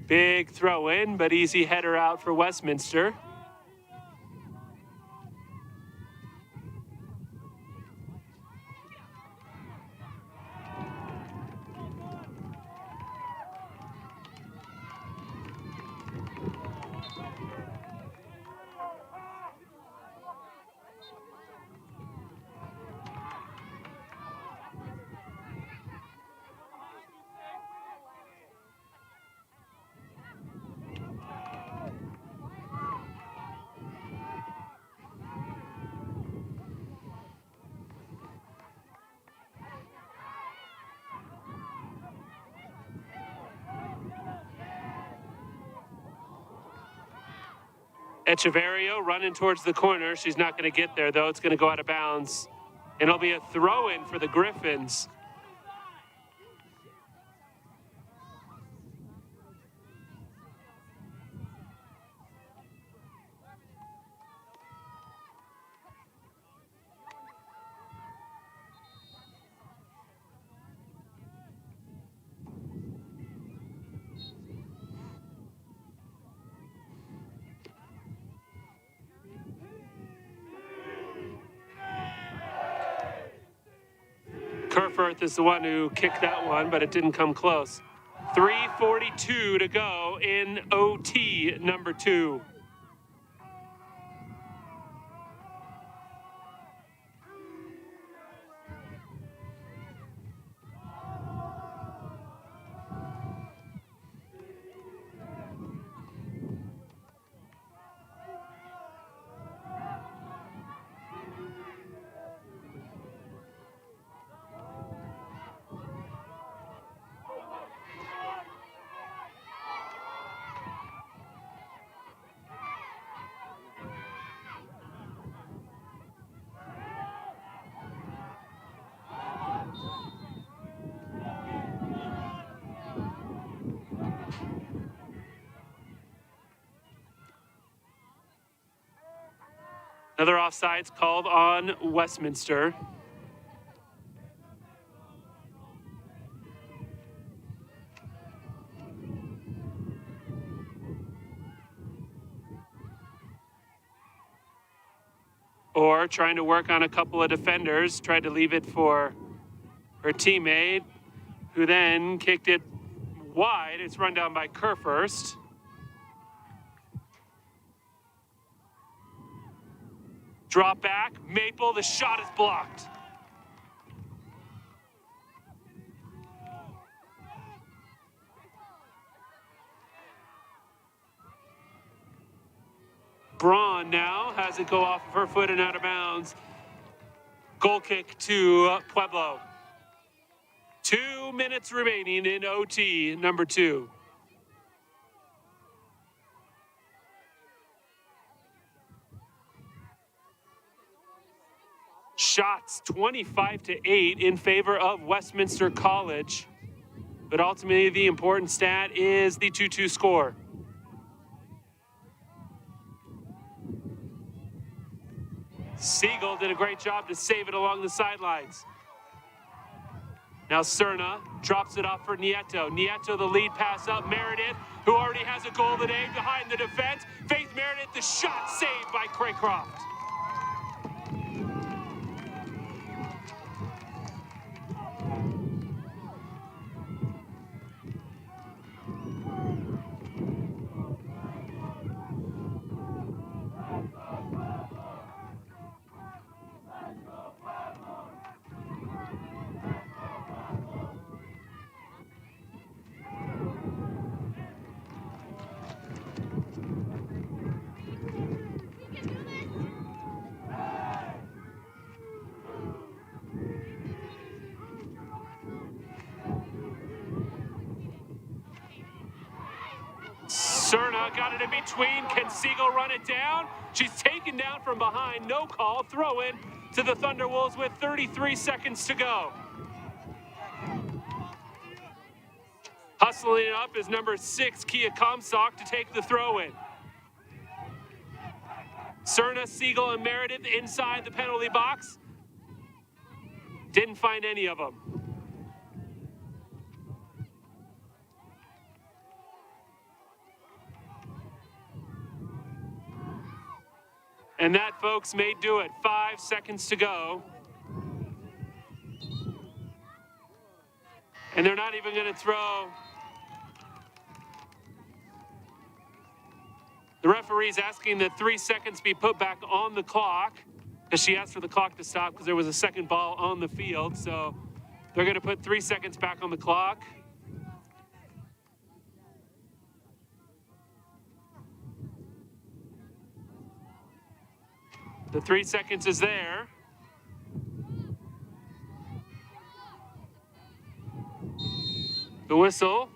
Big throw in, but easy header out for Westminster. Echeverrio running towards the corner. She's not going to get there, though. It's going to go out of bounds. And it'll be a throw-in for the Griffins. Kerfurth is the one who kicked that one, but it didn't come close. 3:42 to go in OT number 2. Another offsides called on Westminster. Or trying to work on a couple of defenders, tried to leave it for her teammate, who then kicked it wide. It's run down by Kerfurst. Drop back, Maple, the shot is blocked. Braun now has it go off of her foot and out of bounds. Goal kick to Pueblo. 2 minutes remaining in OT number 2. Shots 25-8 in favor of Westminster College. But ultimately, the important stat is the 2-2 score. Siegel did a great job to save it along the sidelines. Now Cerna drops it off for Nieto. Nieto, the lead pass up. Meredith, who already has a goal today, behind the defense. Faith Meredith, the shot saved by Craycroft. got it in between. Can Siegel run it down? She's taken down from behind. No call. Throw in to the Thunderwolves with 33 seconds to go. Hustling it up is number 6, Kia Comstock, to take the throw in. Cerna, Siegel, and Meredith inside the penalty box. Didn't find any of them. And that, folks, may do it. 5 seconds to go. And they're not even going to throw. The referee's asking that 3 seconds be put back on the clock, because she asked for the clock to stop because there was a second ball on the field. So they're going to put 3 seconds back on the clock. The 3 seconds is there. The whistle.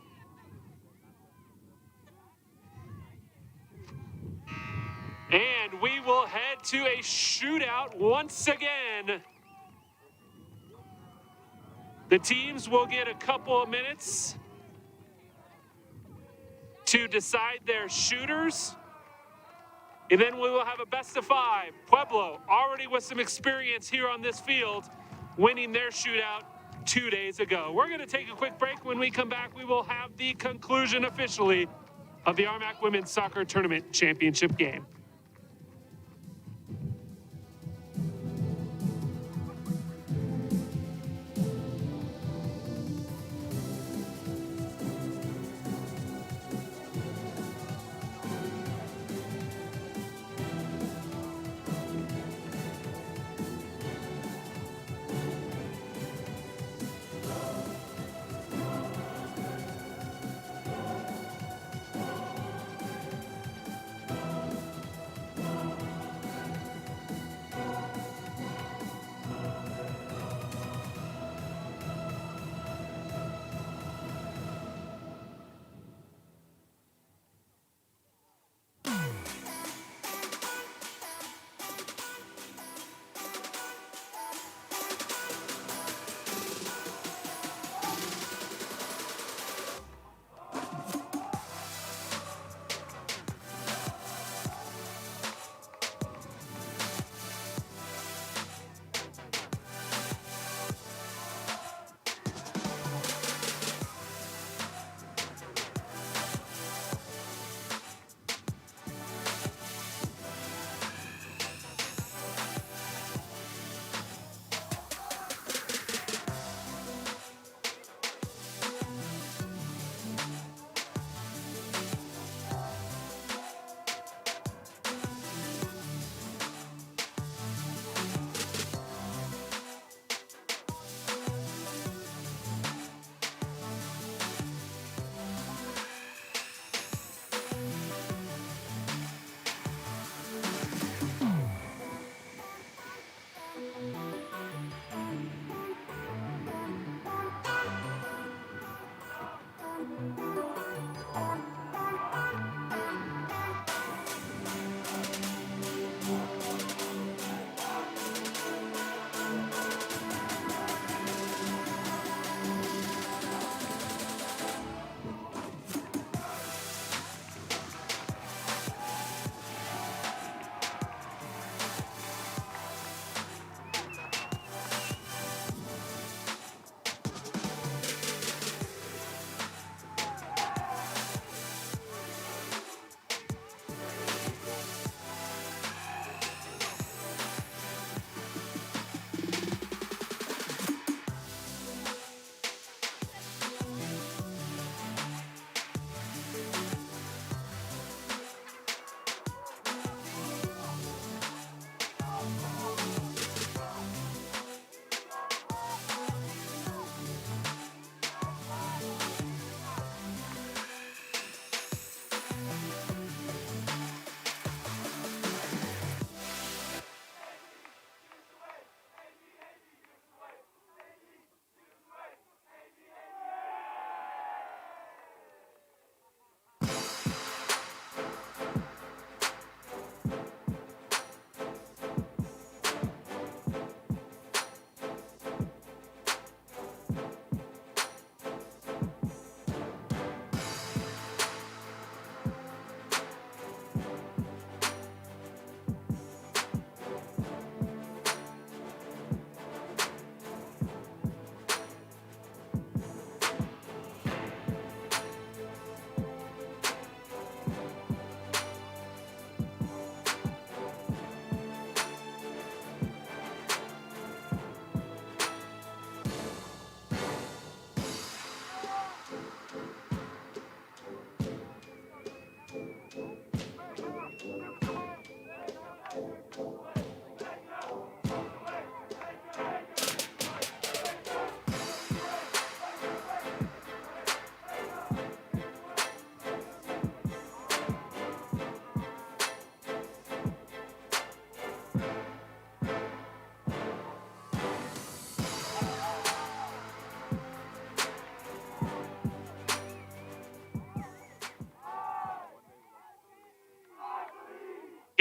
And we will head to a shootout once again. The teams will get a couple of minutes to decide their shooters. And then we will have a best of 5. Pueblo, already with some experience here on this field, winning their shootout 2 days ago. We're going to take a quick break. When we come back, we will have the conclusion officially of the RMAC Women's Soccer Tournament Championship game.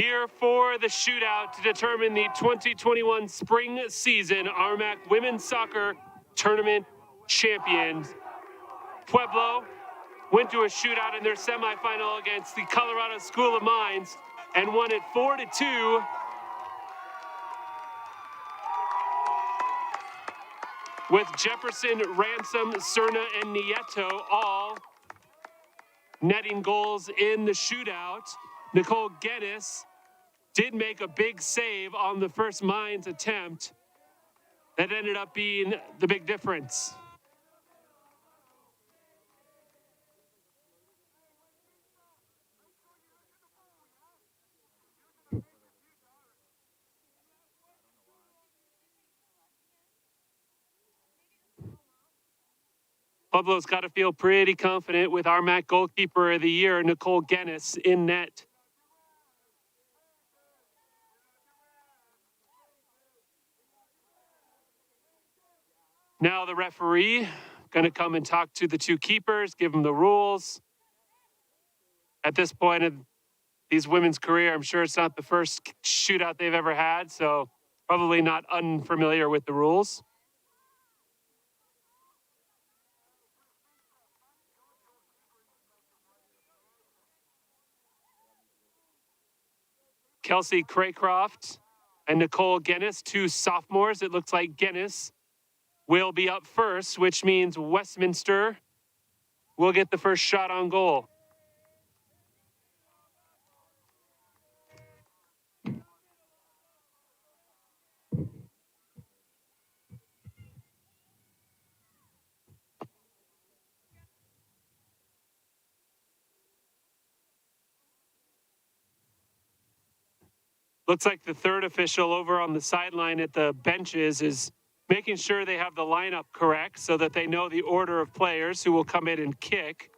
Here for the shootout to determine the 2021 spring season RMAC Women's Soccer Tournament champions. Pueblo went to a shootout in their semifinal against the Colorado School of Mines and won it 4-2. With Jefferson, Ransom, Cerna, and Nieto all netting goals in the shootout. Nicole Guinness did make a big save on the first Mines attempt. That ended up being the big difference. Pueblo's got to feel pretty confident with RMAC goalkeeper of the year, Nicole Guinness, in net. Now the referee going to come and talk to the two keepers, give them the rules. At this point of these women's career, I'm sure it's not the first shootout they've ever had, so probably not unfamiliar with the rules. Kelsey Craycroft and Nicole Guinness, two sophomores. It looks like Guinness will be up first, which means Westminster will get the first shot on goal. Looks like the third official over on the sideline at the benches is making sure they have the lineup correct so that they know the order of players who will come in and kick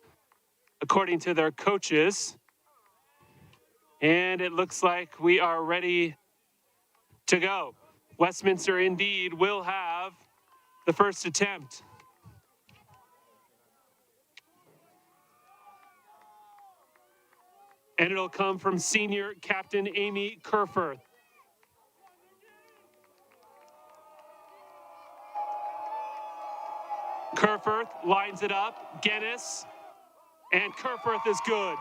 according to their coaches. And it looks like we are ready to go. Westminster indeed will have the first attempt. And it'll come from senior captain Amy Kerforth. Kerforth lines it up, Guinness, and Kerforth is good.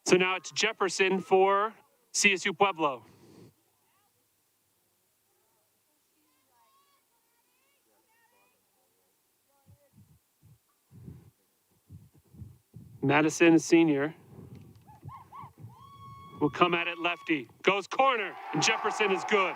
So now it's Jefferson for CSU Pueblo. Madison, a senior, will come at it lefty. Goes corner, and Jefferson is good.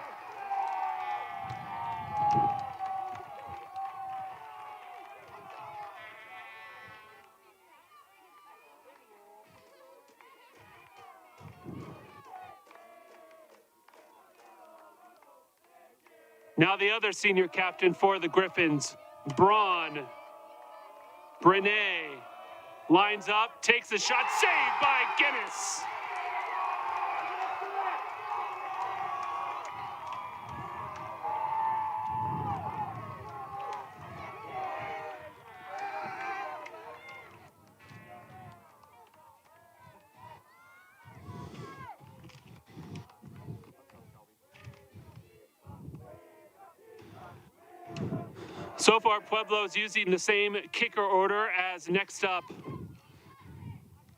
Now the other senior captain for the Griffins, Braun. Brené lines up, takes a shot, saved by Guinness. So far, Pueblo's using the same kicker order as next up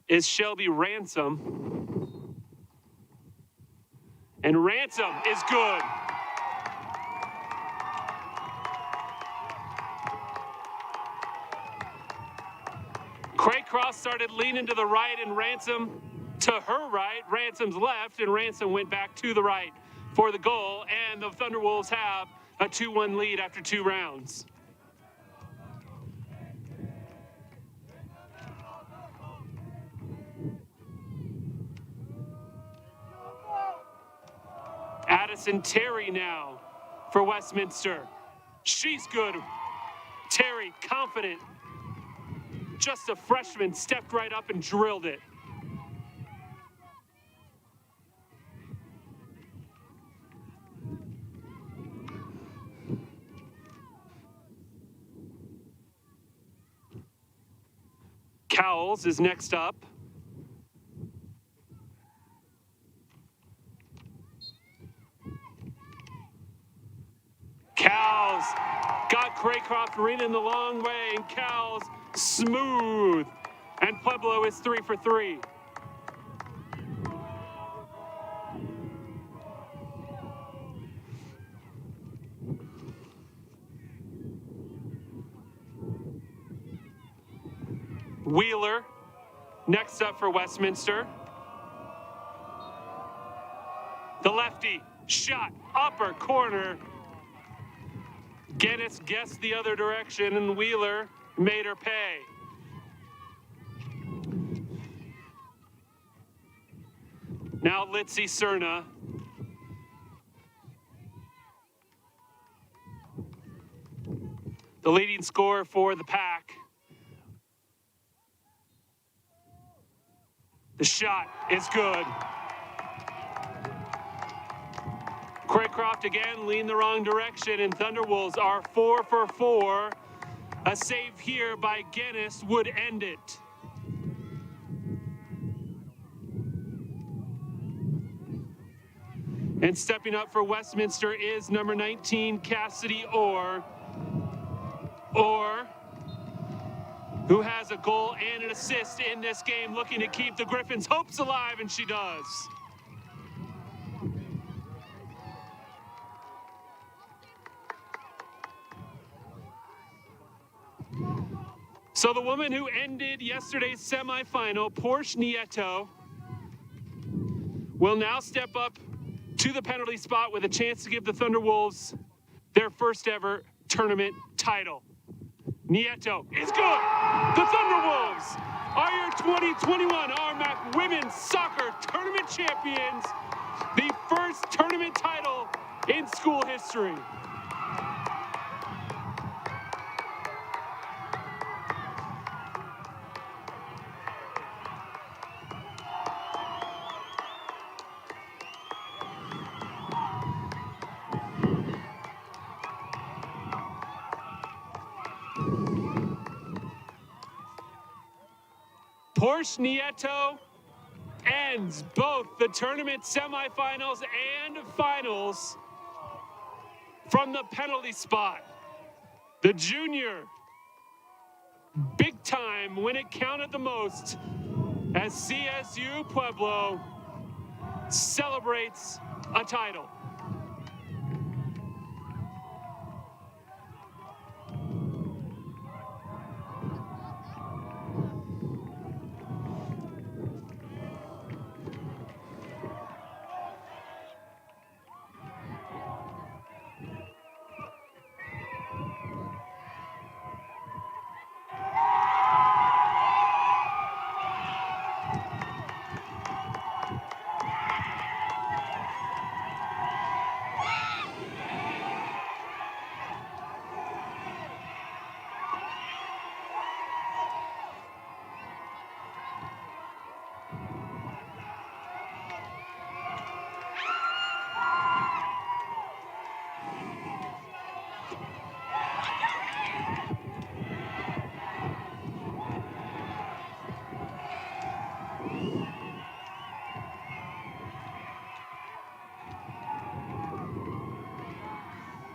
is Shelby Ransom. And Ransom is good. Craycross started leaning to the right and Ransom to her right, Ransom's left, and Ransom went back to the right for the goal, and the Thunderwolves have a 2-1 lead after 2 rounds. Addison Terry now for Westminster. She's good. Terry confident just a freshman, stepped right up and drilled it. Cowles is next up. Cowles got Craycroft right in the long way, and Cowles smooth. And Pueblo is 3 for 3. Wheeler next up for Westminster. The lefty shot, upper corner. Guinness guessed the other direction, and Wheeler made her pay. Now Litzy Cerna. The leading scorer for the pack. The shot is good. Craycroft again lean the wrong direction, and Thunderwolves are 4 for 4. A save here by Guinness would end it. And stepping up for Westminster is number 19, Cassidy Orr. Orr, who has a goal and an assist in this game, looking to keep the Griffins' hopes alive, and she does. So the woman who ended yesterday's semifinal, Porsche Nieto, will now step up to the penalty spot with a chance to give the Thunderwolves their first ever tournament title. Nieto is good. The Thunderwolves are your 2021 RMAC Women's Soccer Tournament champions, the first tournament title in school history. Porsche Nieto ends both the tournament semifinals and finals from the penalty spot. The junior, big time when it counted the most, as CSU Pueblo celebrates a title.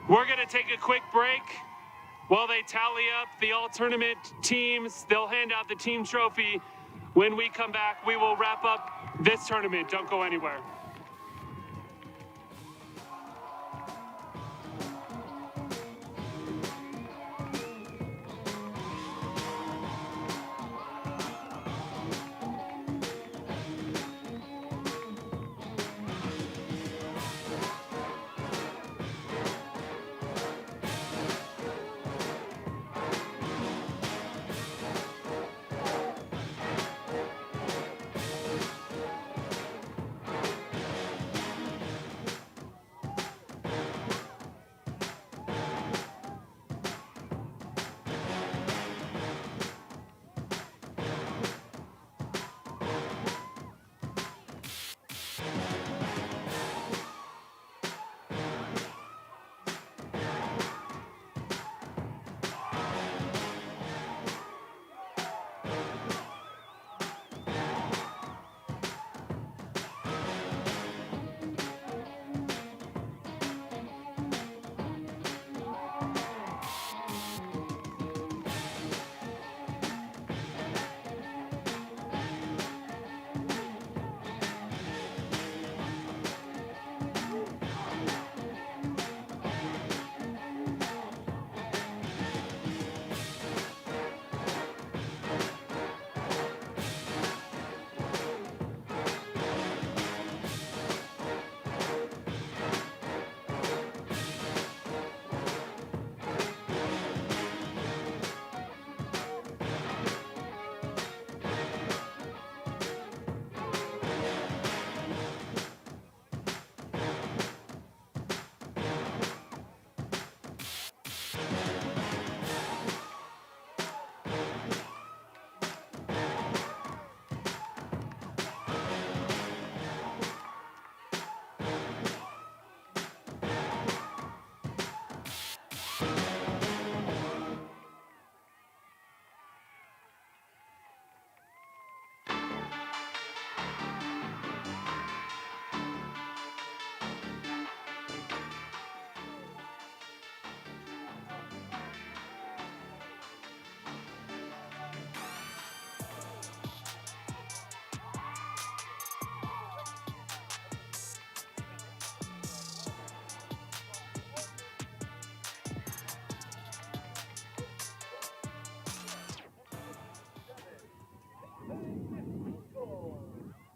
We're going to take a quick break while they tally up the all-tournament teams. They'll hand out the team trophy. When we come back, we will wrap up this tournament. Don't go anywhere.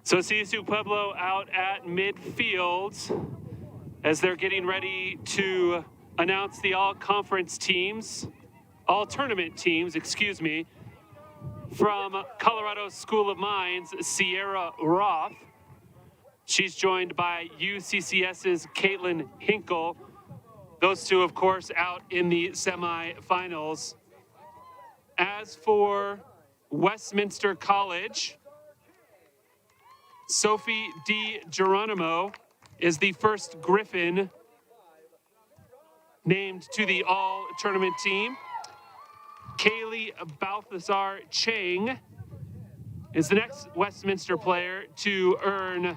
So CSU Pueblo out at midfield as they're getting ready to announce the all-tournament teams, excuse me, from Colorado School of Mines, Sierra Roth. She's joined by UCCS's Caitlin Hinkle. Those two, of course, out in the semifinals. As for Westminster College, Sophie DiGeronimo is the first Griffin named to the all-tournament team. Kaylee Balthazar Chang is the next Westminster player to earn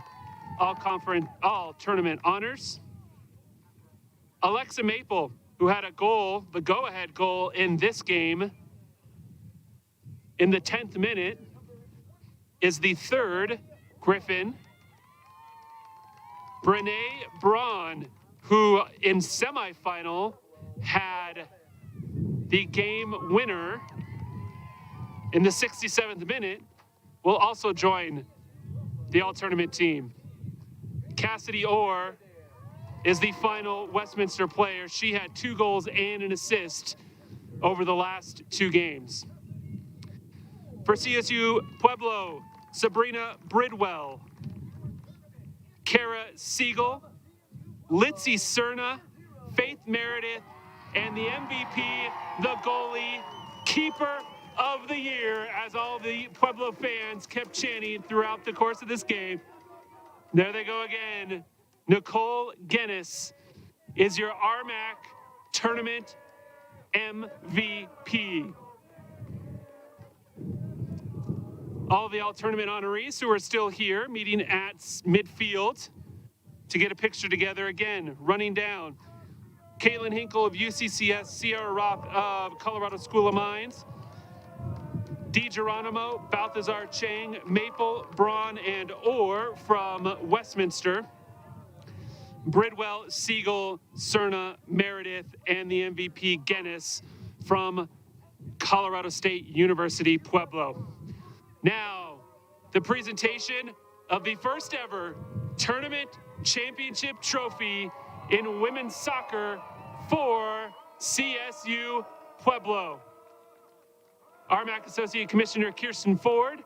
all-tournament honors. Alexa Maple, who had a goal, the go-ahead goal in this game, in the 10th minute, is the third Griffin. Brene Braun, who in semifinal had the game winner in the 67th minute, will also join the all-tournament team. Cassidy Orr is the final Westminster player. She had 2 goals and an assist over the last 2 games. For CSU Pueblo, Sabrina Bridwell, Kara Siegel, Litzy Cerna, Faith Meredith, and the MVP, the goalie, keeper of the year, as all the Pueblo fans kept chanting throughout the course of this game. There they go again. Nicole Guinness is your RMAC tournament MVP. All the all-tournament honorees who are still here meeting at midfield to get a picture together again, running down. Caitlin Hinkle of UCCS, Sierra Roth of Colorado School of Mines, DiGeronimo, Balthazar Chang, Maple, Braun, and Orr from Westminster. Bridwell, Siegel, Cerna, Meredith, and the MVP, Guinness, from Colorado State University, Pueblo. Now, the presentation of the first ever tournament championship trophy in women's soccer for CSU Pueblo. RMAC Associate Commissioner Kirsten Ford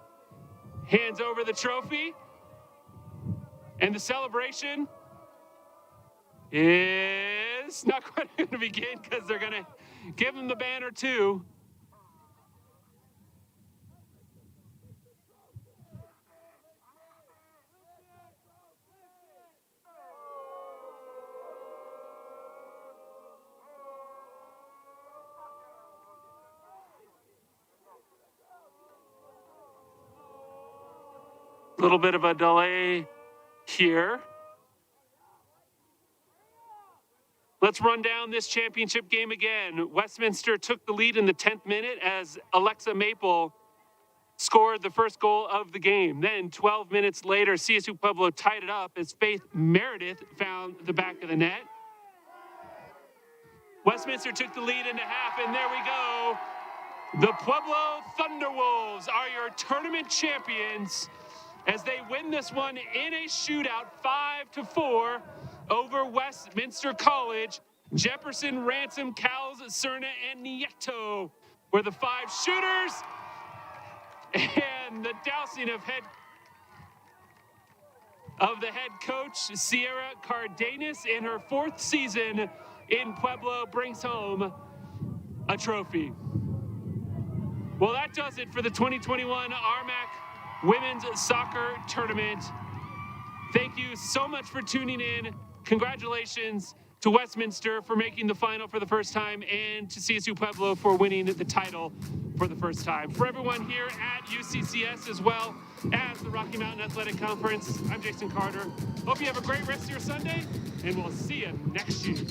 hands over the trophy, and the celebration is not quite going to begin because they're going to give them the banner too. A little bit of a delay here. Let's run down this championship game again. Westminster took the lead in the 10th minute as Alexa Maple scored the first goal of the game. Then 12 minutes later, CSU Pueblo tied it up as Faith Meredith found the back of the net. Westminster took the lead into half, and there we go. The Pueblo Thunderwolves are your tournament champions as they win this one in a shootout 5-4 over Westminster College. Jefferson, Ransom, Cowles, Cerna, and Nieto were the 5 shooters. And the dousing of the head coach, Sierra Cardenas, in her 4th season in Pueblo, brings home a trophy. Well, that does it for the 2021 RMAC Women's Soccer Tournament. Thank you so much for tuning in. Congratulations to Westminster for making the final for the first time, and to CSU Pueblo for winning the title for the first time. For everyone here at UCCS as well as the Rocky Mountain Athletic Conference, I'm Jason Carter. Hope you have a great rest of your Sunday, and we'll see you next year.